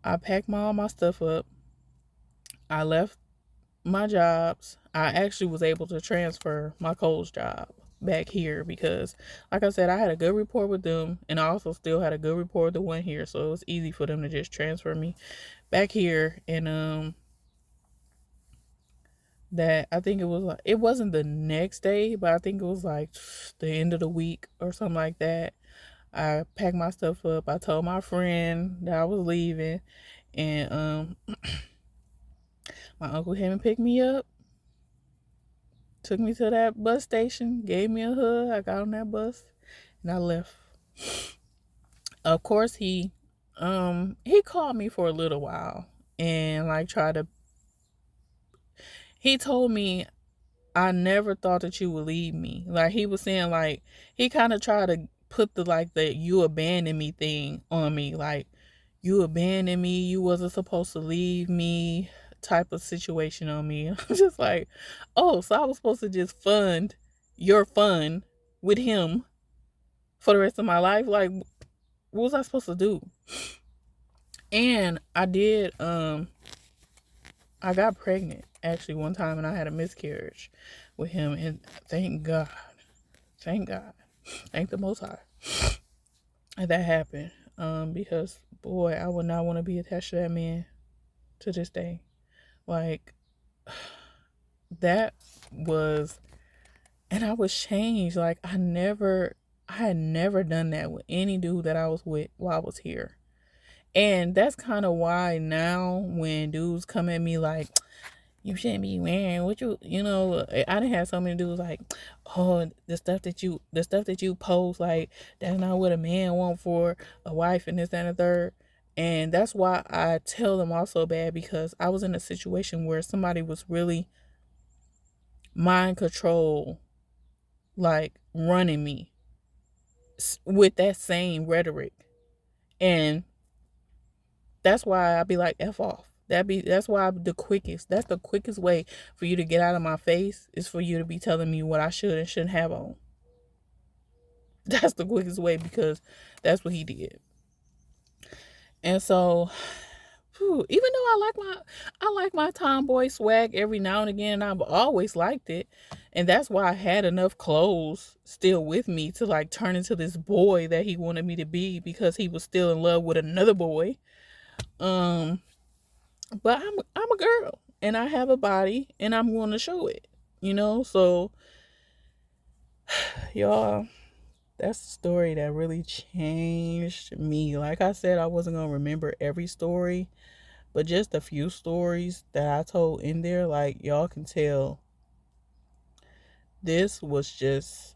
I packed all my stuff up. I left my jobs. I actually was able to transfer my Kohl's job back here because, like I said, I had a good rapport with them, and I also still had a good rapport with the one here, so it was easy for them to just transfer me back here. And that I think it wasn't the next day, but I think it was like the end of the week or something like that. I packed my stuff up. I told my friend that I was leaving, and my uncle came and picked me up, took me to that bus station, gave me a hug. I got on that bus and I left. Of course, he called me for a little while and like he told me, I never thought that you would leave me. Like he was saying, like he kind of tried to put the you abandoned me thing on me. Like, you abandoned me, you wasn't supposed to leave me type of situation on me. I'm just like, oh, so I was supposed to just fund your fun with him for the rest of my life? Like, what was I supposed to do? And I did, I got pregnant actually one time, and I had a miscarriage with him, and thank God, thank God, thank the Most High that happened. Because boy, I would not want to be attached to that man to this day. Like that was, and I was changed. Like I had never done that with any dude that I was with while I was here. And that's kind of why now when dudes come at me like, you shouldn't be wearing what I didn't have so many dudes like, oh, the stuff that you post, like, that's not what a man want for a wife and this, that, and the third. And that's why I tell them off so bad, because I was in a situation where somebody was really mind control, like running me with that same rhetoric. And that's why I be like, F off. That's why that's the quickest way for you to get out of my face, is for you to be telling me what I should and shouldn't have on. That's the quickest way, because that's what he did. And so, even though I like my tomboy swag every now and again, I've always liked it. And that's why I had enough clothes still with me to like turn into this boy that he wanted me to be, because he was still in love with another boy. But I'm a girl, and I have a body, and I'm going to show it, So, y'all, that's the story that really changed me. Like I said, I wasn't going to remember every story, but just a few stories that I told in there, like, y'all can tell this was just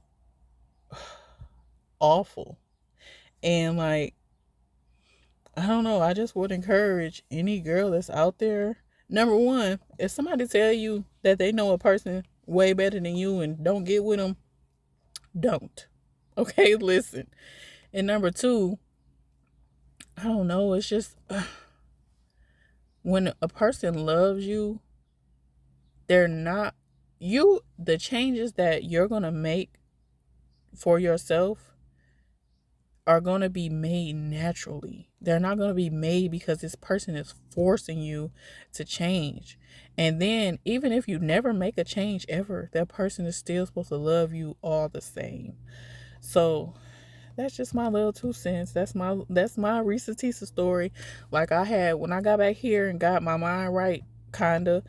awful. And like, I don't know, I just would encourage any girl that's out there. Number one, if somebody tell you that they know a person way better than you and don't get with them, don't. Okay, listen. And number two, I don't know, it's just when a person loves you, they're not the changes that you're going to make for yourself are going to be made naturally. They're not going to be made because this person is forcing you to change. And then even if you never make a change ever, that person is still supposed to love you all the same. So that's just my little 2 cents. That's my Reesa Teesa story. Like I had when I got back here and got my mind right, kinda.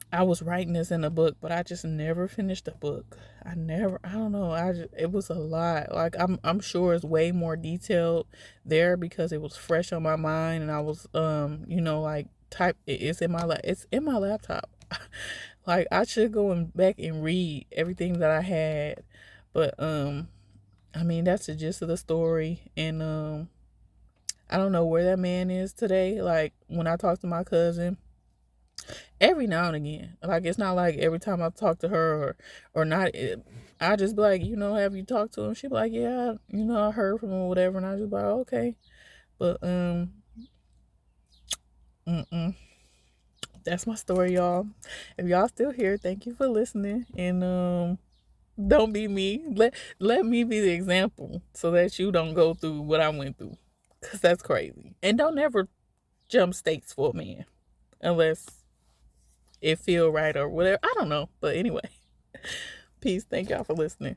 I was writing this in a book, but I just never finished the book. I don't know. It was a lot. Like I'm sure it's way more detailed there because it was fresh on my mind, and I was like it's in my laptop. Like I should go back and read everything that I had, but I mean that's the gist of the story, and I don't know where that man is today. Like when I talk to my cousin, every now and again. Like it's not like every time I talk to her or not. I just be like, have you talked to him? She be like, yeah, I heard from him or whatever, and I just be like, okay, but that's my story, y'all. If y'all still here, thank you for listening, and don't be me. Let me be the example so that you don't go through what I went through, cause that's crazy. And don't ever jump states for a man unless it feel right or whatever. I don't know. But anyway, peace. Thank y'all for listening.